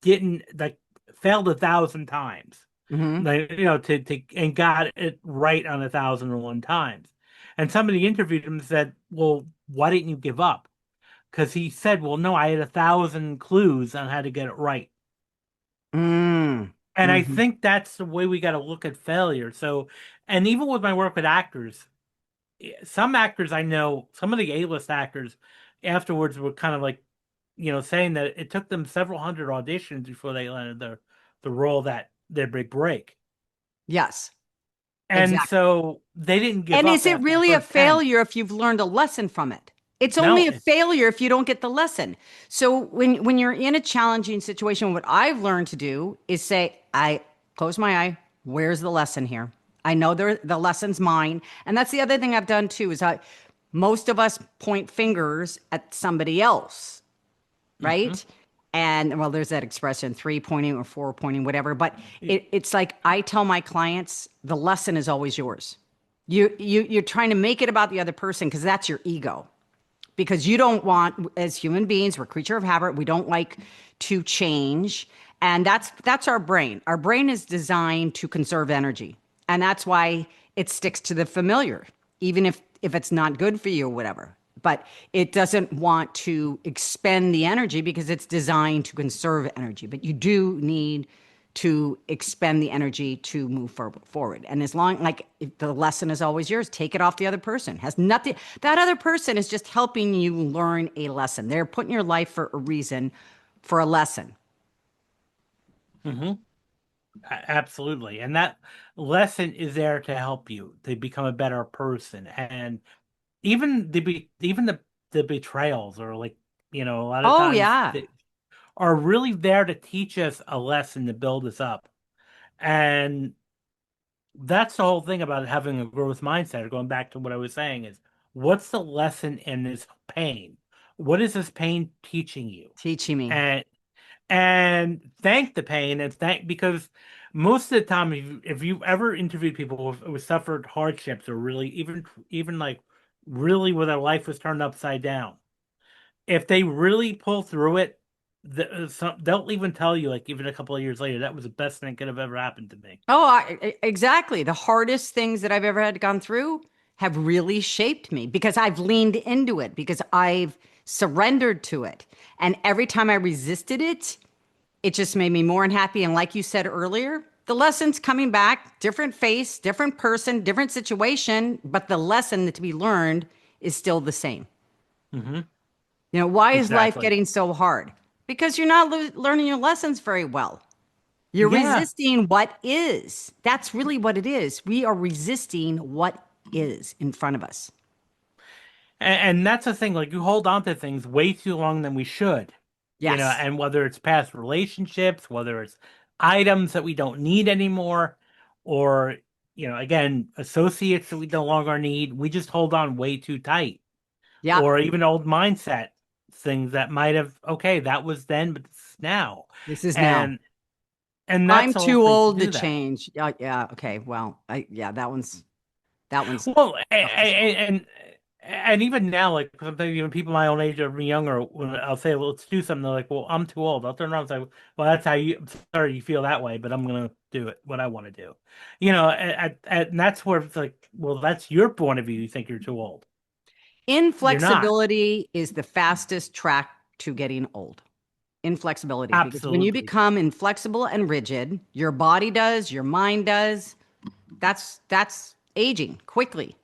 didn't like failed 1,000 times, Hmm. like to and got it right on 1,001 times. And somebody interviewed him and said, "Well, why didn't you give up?" Because he said, "Well, no, I had 1,000 clues on how to get it right." Mm. And I Hmm. think that's the way we got to look at failure. So, and even with my work with actors, some actors I know, some of the A-list actors afterwards were kind of like, saying that it took them several hundred auditions before they landed the role that their big break. Yes, And exactly. so they didn't give And up is it after the really a first 10. failure if you've learned a lesson from it? It's only No, a failure if you don't get the lesson. So when you're in a challenging situation, what I've learned to do is say, I close my eye. Where's the lesson here? I know the lesson's mine. And that's the other thing I've done too is most of us point fingers at somebody else, hmm right? And well, there's that expression, three pointing or four pointing, whatever. But it's like I tell my clients, the lesson is always yours. You're trying to make it about the other person because that's your ego. Because you don't want, as human beings, we're creature of habit. We don't like to change, and that's our brain. Our brain is designed to conserve energy, and that's why it sticks to the familiar, even if it's not good for you or whatever. But it doesn't want to expend the energy because it's designed to conserve energy. But you do need to expend the energy to move forward. And as long like if the lesson is always yours, take it off the other person. Has nothing. That other person is just helping you learn a lesson. They're putting your life for a reason, for a lesson. hmm Absolutely. And that lesson is there to help you to become a better person. And even the betrayals, or like, a lot of Oh times yeah. they are really there to teach us a lesson, to build us up. And that's the whole thing about having a growth mindset, or going back to what I was saying, is what's the lesson in this pain? What is this pain teaching you? Teaching me. And thank the pain, and thank, because most of the time, if you've ever interviewed people who suffered hardships, or really even like really where their life was turned upside down, if they really pull through it, they'll even tell you, like, even a couple of years later, that was the best thing that could have ever happened to me. Oh, exactly. The hardest things that I've ever had gone through have really shaped me because I've leaned into it, because I've surrendered to it. And every time I resisted it, it just made me more unhappy. And like you said earlier, the lesson's coming back, different face, different person, different situation, but the lesson to be learned is still the same. hmm Why is life Exactly. getting so hard? Because you're not learning your lessons very well. You're Yeah. resisting what is. That's really what it is. We are resisting what is in front of us. And that's the thing, like, you hold on to things way too long than we should, Yes. and whether it's past relationships, whether it's items that we don't need anymore, or, again, associates that we no longer need, we just hold on way too tight, Yep. or even old mindset. things that might have, okay, that was then, but it's now. This is now. And and I'm that's too ultimately to old to do that. change. Yeah, yeah. Okay. Well, yeah, that one's Well, tough to swallow. and even now, like sometimes even people my own age or younger, when I'll say, "Well, let's do something," they're like, "Well, I'm too old." I'll turn around and say, "Well, that's how you. I'm sorry you feel that way, but I'm gonna do it. What I want to do." And that's where it's like, well, that's your point of view. You think you're too old. You're not. Inflexibility is the fastest track to getting old. Inflexibility, because when you Absolutely. become inflexible and rigid, your body does, your mind does. That's aging quickly.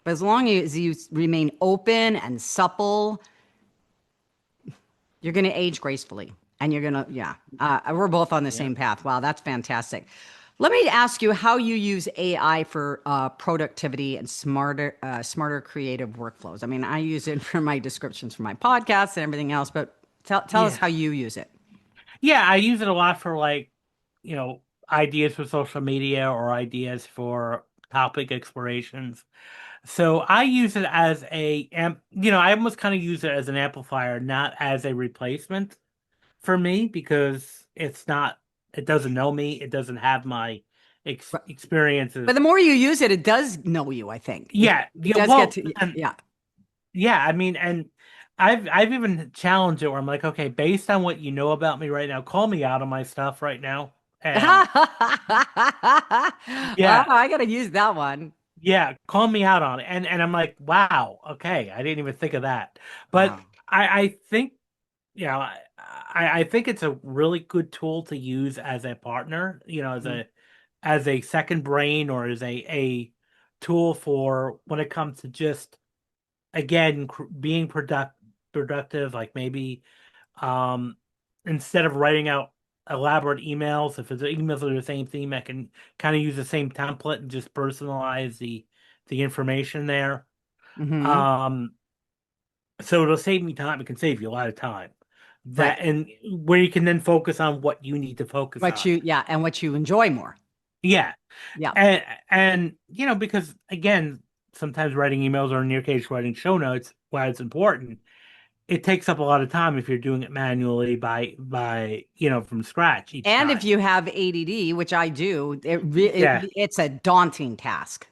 But as long as you remain open and supple, you're going to age gracefully. And you're going to, yeah, we're both on the Yeah. same path. Wow, that's fantastic. Let me ask you how you use AI for productivity and smarter creative workflows. I mean, I use it for my descriptions for my podcasts and everything else, but tell us Yeah. how you use it. Yeah, I use it a lot for like, ideas for social media or ideas for topic explorations. So I use it as I almost kind of use it as an amplifier, not as a replacement for me because it doesn't know me, it doesn't have my But experiences. the more you use it, it does know you, I think. Yeah, It yeah, does get well, to, and yeah. yeah, I mean, and I've even challenged it where I'm like, okay, based on what you know about me right now, call me out on my stuff right now. And Oh, yeah, I gotta use that one. yeah, call me out on it. And I'm like, wow, okay, I didn't even think of that. But Wow. I think, I think it's a really good tool to use as a partner, Mhm. as a second brain or as a tool for when it comes to just again being productive, like maybe um instead of writing out elaborate emails, if it's emails are the same theme, I can kind of use the same template and just personalize the information there. Hmm. um so it'll save me time, it can save you a lot of time, Right. that and where you can then focus on what you need to focus What on. you, yeah, and what you enjoy more. Yeah. Yeah. And because again, sometimes writing emails or in your case writing show notes, why it's important, it takes up a lot of time if you're doing it manually by from scratch each And if time. you have ADD, which I do, Yeah. it's a daunting task.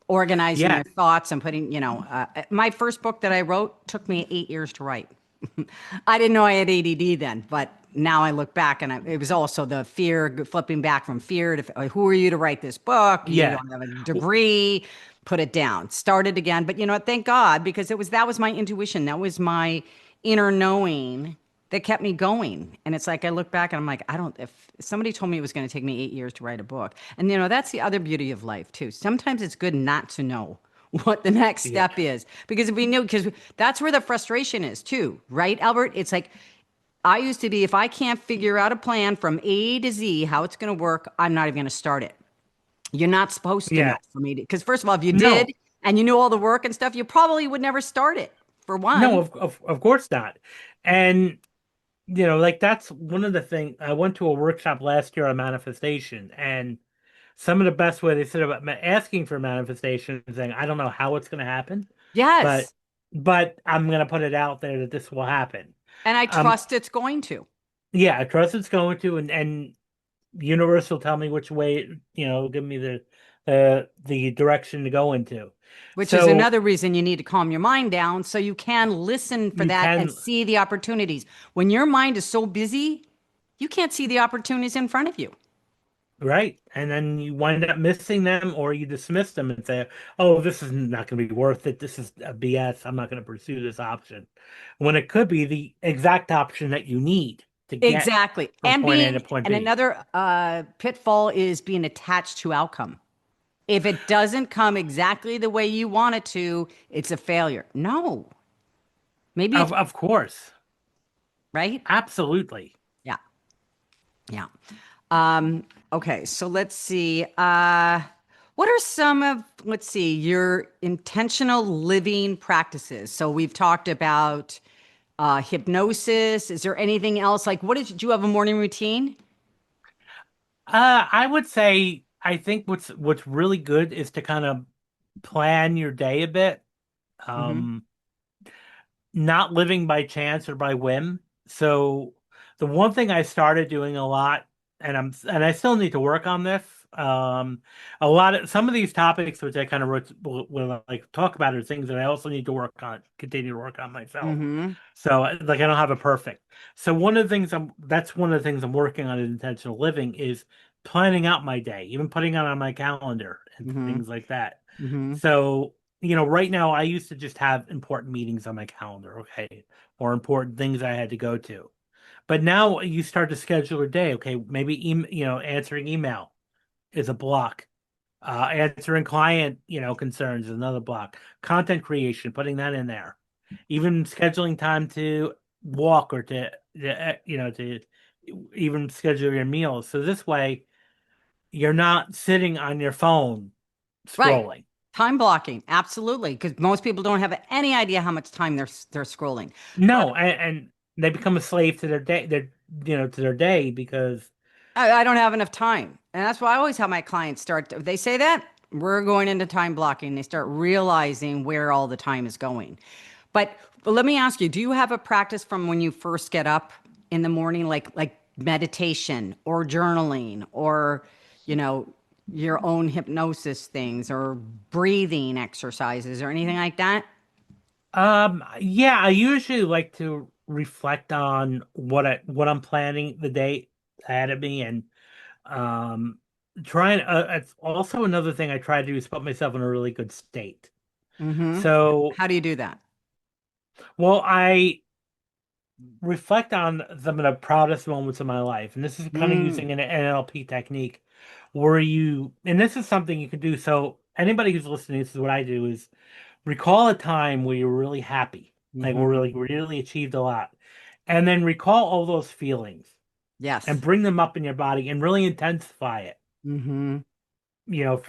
Organizing Yeah. your thoughts and putting, my first book that I wrote took me 8 years to write. I didn't know I had ADD then, but now I look back and it was also the fear, flipping back from fear to who are you to write this book? You Yeah. don't have a degree, put it down, start it again. But you know what? Thank God, because that was my intuition. That was my inner knowing that kept me going. And it's like I look back and I'm like, I don't, if somebody told me it was going to take me 8 years to write a book. And that's the other beauty of life too. Sometimes it's good not to know what the next Yeah. step is, because if we knew, because that's where the frustration is too, right, Albert? It's like I used to be, if I can't figure out a plan from A to Z, how it's going to work, I'm not even going to start it. You're not supposed to know Yeah. for me to, because first of all, if you did No. and you knew all the work and stuff, you probably would never start it for No, one. of course not. And like that's one of the things. I went to a workshop last year on manifestation, and some of the best way they said about asking for manifestation is saying, I don't know how it's going to happen, but Yes. I'm going to put it out there that this will happen. And I Um, trust it's going to, yeah, I trust it's going to, and universe will tell me which way, give me the direction to go into. which is So another reason you need to calm your mind down so you can listen for you that and can, see the opportunities. When your mind is so busy, you can't see the opportunities in front of you. right, and then you wind up missing them, or you dismiss them and say, "Oh, this is not going to be worth it. This is a BS. I'm not going to pursue this option," when it could be the exact option that you need to get Exactly. from point A to point And B. another pitfall is being attached to outcome. If it doesn't come exactly the way you want it to, it's a failure. No, maybe it's Of course, right. absolutely. Yeah. Yeah. Okay. So let's see. What are some of, let's see, your intentional living practices? So we've talked about hypnosis. Is there anything else? Like, do you have a morning routine? I would say I think what's really good is to kind of plan your day a bit. Hmm. Um, not living by chance or by whim. So the one thing I started doing a lot, and I still need to work on this. A lot of some of these topics, which I kind of will like talk about, are things that I also need to work on, continue to work on myself. Mm-hmm. So like I don't have a perfect. So one of the things that's one of the things I'm working on in intentional living is planning out my day, even putting it on my calendar and Mm-hmm. things like that. Mm-hmm. So, right now I used to just have important meetings on my calendar, okay, or important things I had to go to. But now you start to schedule a day, okay, maybe answering email is a block. Answering client, concerns is another block. Content creation, putting that in there. Even scheduling time to walk or to even schedule your meals. So this way you're not sitting on your phone Right. scrolling. Time blocking, absolutely, because most people don't have any idea how much time they're scrolling. But No, and they become a slave to their day, to their day because I don't have enough time, and that's why I always have my clients start. They say that we're going into time blocking. They start realizing where all the time is going. But let me ask you: do you have a practice from when you first get up in the morning, like meditation or journaling, or you know your own hypnosis things, or breathing exercises, or anything like that? yeah, I usually like to reflect on what I'm planning the day ahead of me and um trying it's also another thing I try to do is put myself in a really good state. Mm-hmm. So, How do you do that? well, I reflect on some of the proudest moments of my life. And this is kind of Mm. using an NLP technique where and this is something you can do. So anybody who's listening, this is what I do is recall a time where you were really happy, like where Mm-hmm. really achieved a lot. And then recall all those feelings and Yes. bring them up in your body and really intensify it. Mm-hmm.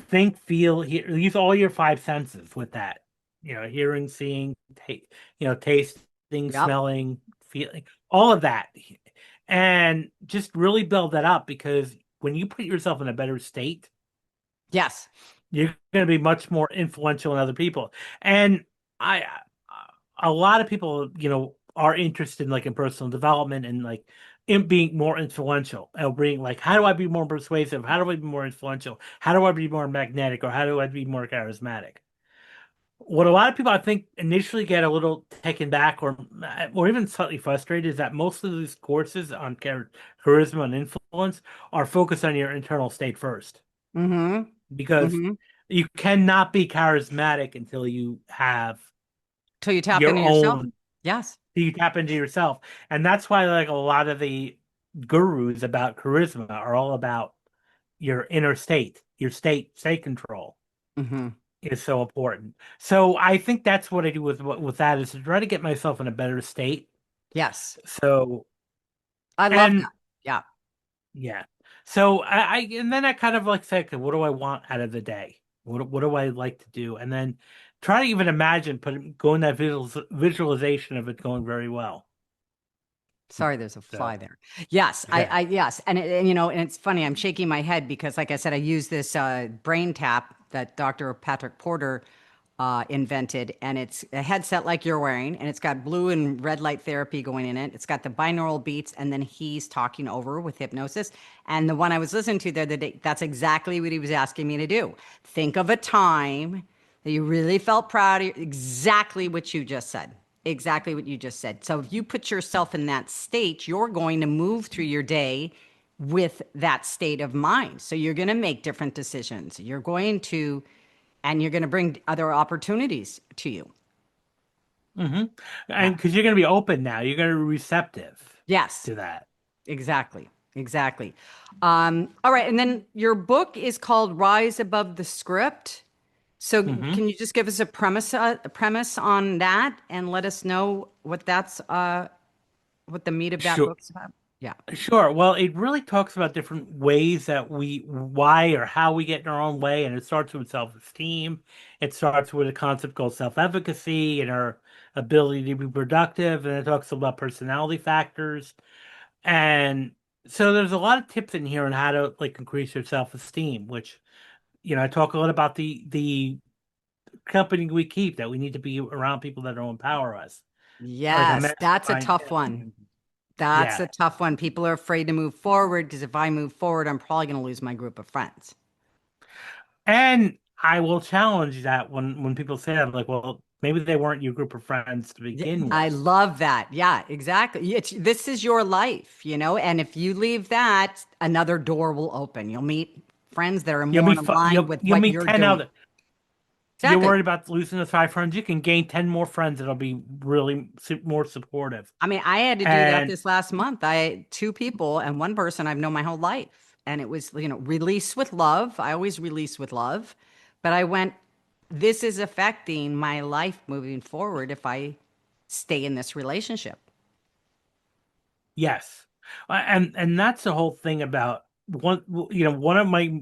Think, feel, use all your five senses with that. Hearing, seeing, tasting, Yep. smelling, feeling, all of that. And just really build that up because when you put yourself in a better state, Yes. you're going to be much more influential in other people. And I, a lot of people, are interested in like in personal development and like in being more influential and being like, how do I be more persuasive? How do I be more influential? How do I be more magnetic? Or how do I be more charismatic? What a lot of people I think initially get a little taken back or even slightly frustrated is that most of these courses on charisma and influence are focused on your internal state first Mm-hmm. because Mm-hmm. you cannot be charismatic until you have Till you tap your into yourself. own, Yes. you tap into yourself. And that's why like a lot of the gurus about charisma are all about your inner state, your state control Mm-hmm. is so important. So I think that's what I do with that is to try to get myself in a better state. Yes. So I love that. and Yeah. yeah. So and then I kind of like say, okay, what do I want out of the day? What do I like to do? And then try to even imagine going that visualization of it going very well. Sorry, there's a So fly there. Yes, yeah. yes, and it's funny. I'm shaking my head because, like I said, I use this brain tap that Dr. Patrick Porter invented, and it's a headset like you're wearing, and it's got blue and red light therapy going in it. It's got the binaural beats, and then he's talking over with hypnosis. And the one I was listening to the other day, that's exactly what he was asking me to do. Think of a time that you really felt proud of, exactly what you just said. Exactly what you just said. So if you put yourself in that state, you're going to move through your day with that state of mind. So you're going to make different decisions. And you're going to bring other opportunities to you. hmm Yeah. And because you're going to be open now, you're going to be receptive Yes, to that. exactly. Exactly. All right. And then your book is called Rise Above the Script. So hmm can you just give us a premise on that and let us know what the meat of that Sure. book's about? Yeah. Sure. Well, it really talks about different ways that why or how we get in our own way. And it starts with self-esteem. It starts with a concept called self-efficacy and our ability to be productive. And it talks about personality factors. And so there's a lot of tips in here on how to like increase your self-esteem, which, I talk a lot about the company we keep, that we need to be around people that will empower us. like a Yes, that's a mastermind. tough one. That's Yeah. a tough one. People are afraid to move forward because if I move forward, I'm probably going to lose my group of friends. And I will challenge that when people say that, like, well, maybe they weren't your group of friends to Yeah, begin I with. love that. Yeah, exactly. This is your life, and if you leave that, another door will open. You'll meet friends that are You'll more meet in line with you'll what meet you're 10 doing. other. You're Exactly. worried about losing those 5 friends. You can gain 10 more friends that'll be really more supportive. I mean, I had to do that And this last month. I had two people and one person I've known my whole life. And it was, release with love. I always release with love. But I went, this is affecting my life moving forward if I stay in this relationship. yes, and that's the whole thing about one of my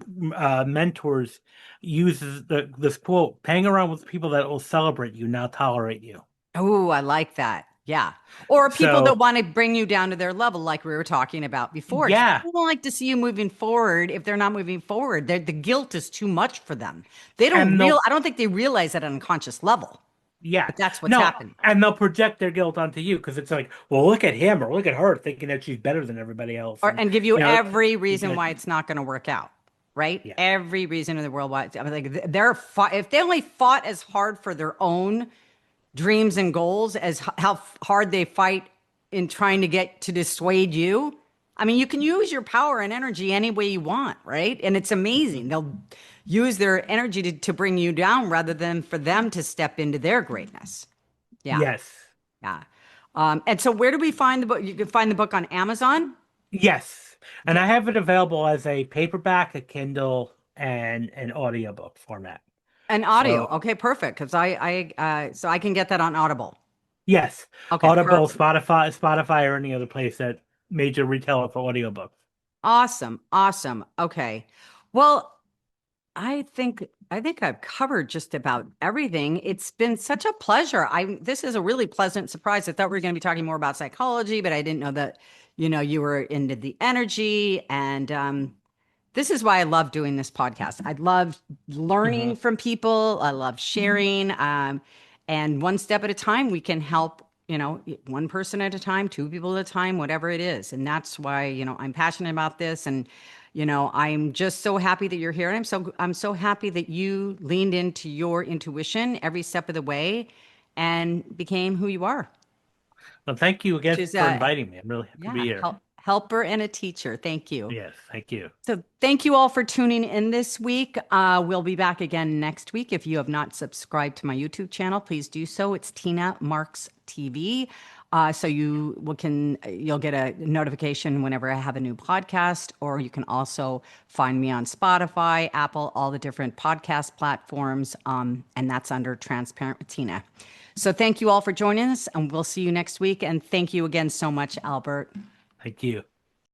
mentors uses this quote: "Hang around with people that will celebrate you, not tolerate you." Oh, I like that. Yeah. Or people that So want to bring you down to their level, like we were talking about before. 'Cause yeah, people don't like to see you moving forward if they're not moving forward. The guilt is too much for them. They don't and real, they'll I don't think they realize that on a conscious level, yeah but that's what's no, happening. and they'll project their guilt onto you because it's like, well, look at him or look at her, thinking that she's better than everybody else, Or and and give you you know, every you reason get why it's not going to work out, right? yeah, Every reason in the world why. I mean, like if they only fought as hard for their own dreams and goals as how hard they fight in trying to get to dissuade you. I mean, you can use your power and energy any way you want, right? And it's amazing. They'll use their energy to bring you down rather than for them to step into their greatness. Yeah, yes, yeah. And so, where do we find the book? You can find the book on Amazon. yes, and Yeah. I have it available as a paperback, a Kindle, and an audiobook format. And audio. So Okay, perfect. Because so I can get that on Audible. yes, Okay, Audible, perfect. Spotify, or any other place that major retailer for audiobooks. Awesome. Awesome. Okay. Well, I think I've covered just about everything. It's been such a pleasure. This is a really pleasant surprise. I thought we were going to be talking more about psychology, but I didn't know that, you were into the energy. And this is why I love doing this podcast. I love learning Hmm. from people. I love sharing. And one step at a time, we can help, one person at a time, two people at a time, whatever it is. And that's why, I'm passionate about this. And, I'm just so happy that you're here. And I'm so happy that you leaned into your intuition every step of the way and became who you are, Well, thank you which again is for inviting me. I'm really happy to be yeah, here. helper and a teacher. Thank you. Yes, thank you. So thank you all for tuning in this week. We'll be back again next week. If you have not subscribed to my YouTube channel, please do so. It's Tina Marks TV. So you'll get a notification whenever I have a new podcast, or you can also find me on Spotify, Apple, all the different podcast platforms, and that's under Transparent with Tina. So thank you all for joining us, and we'll see you next week. And thank you again so much, Albert. Thank you.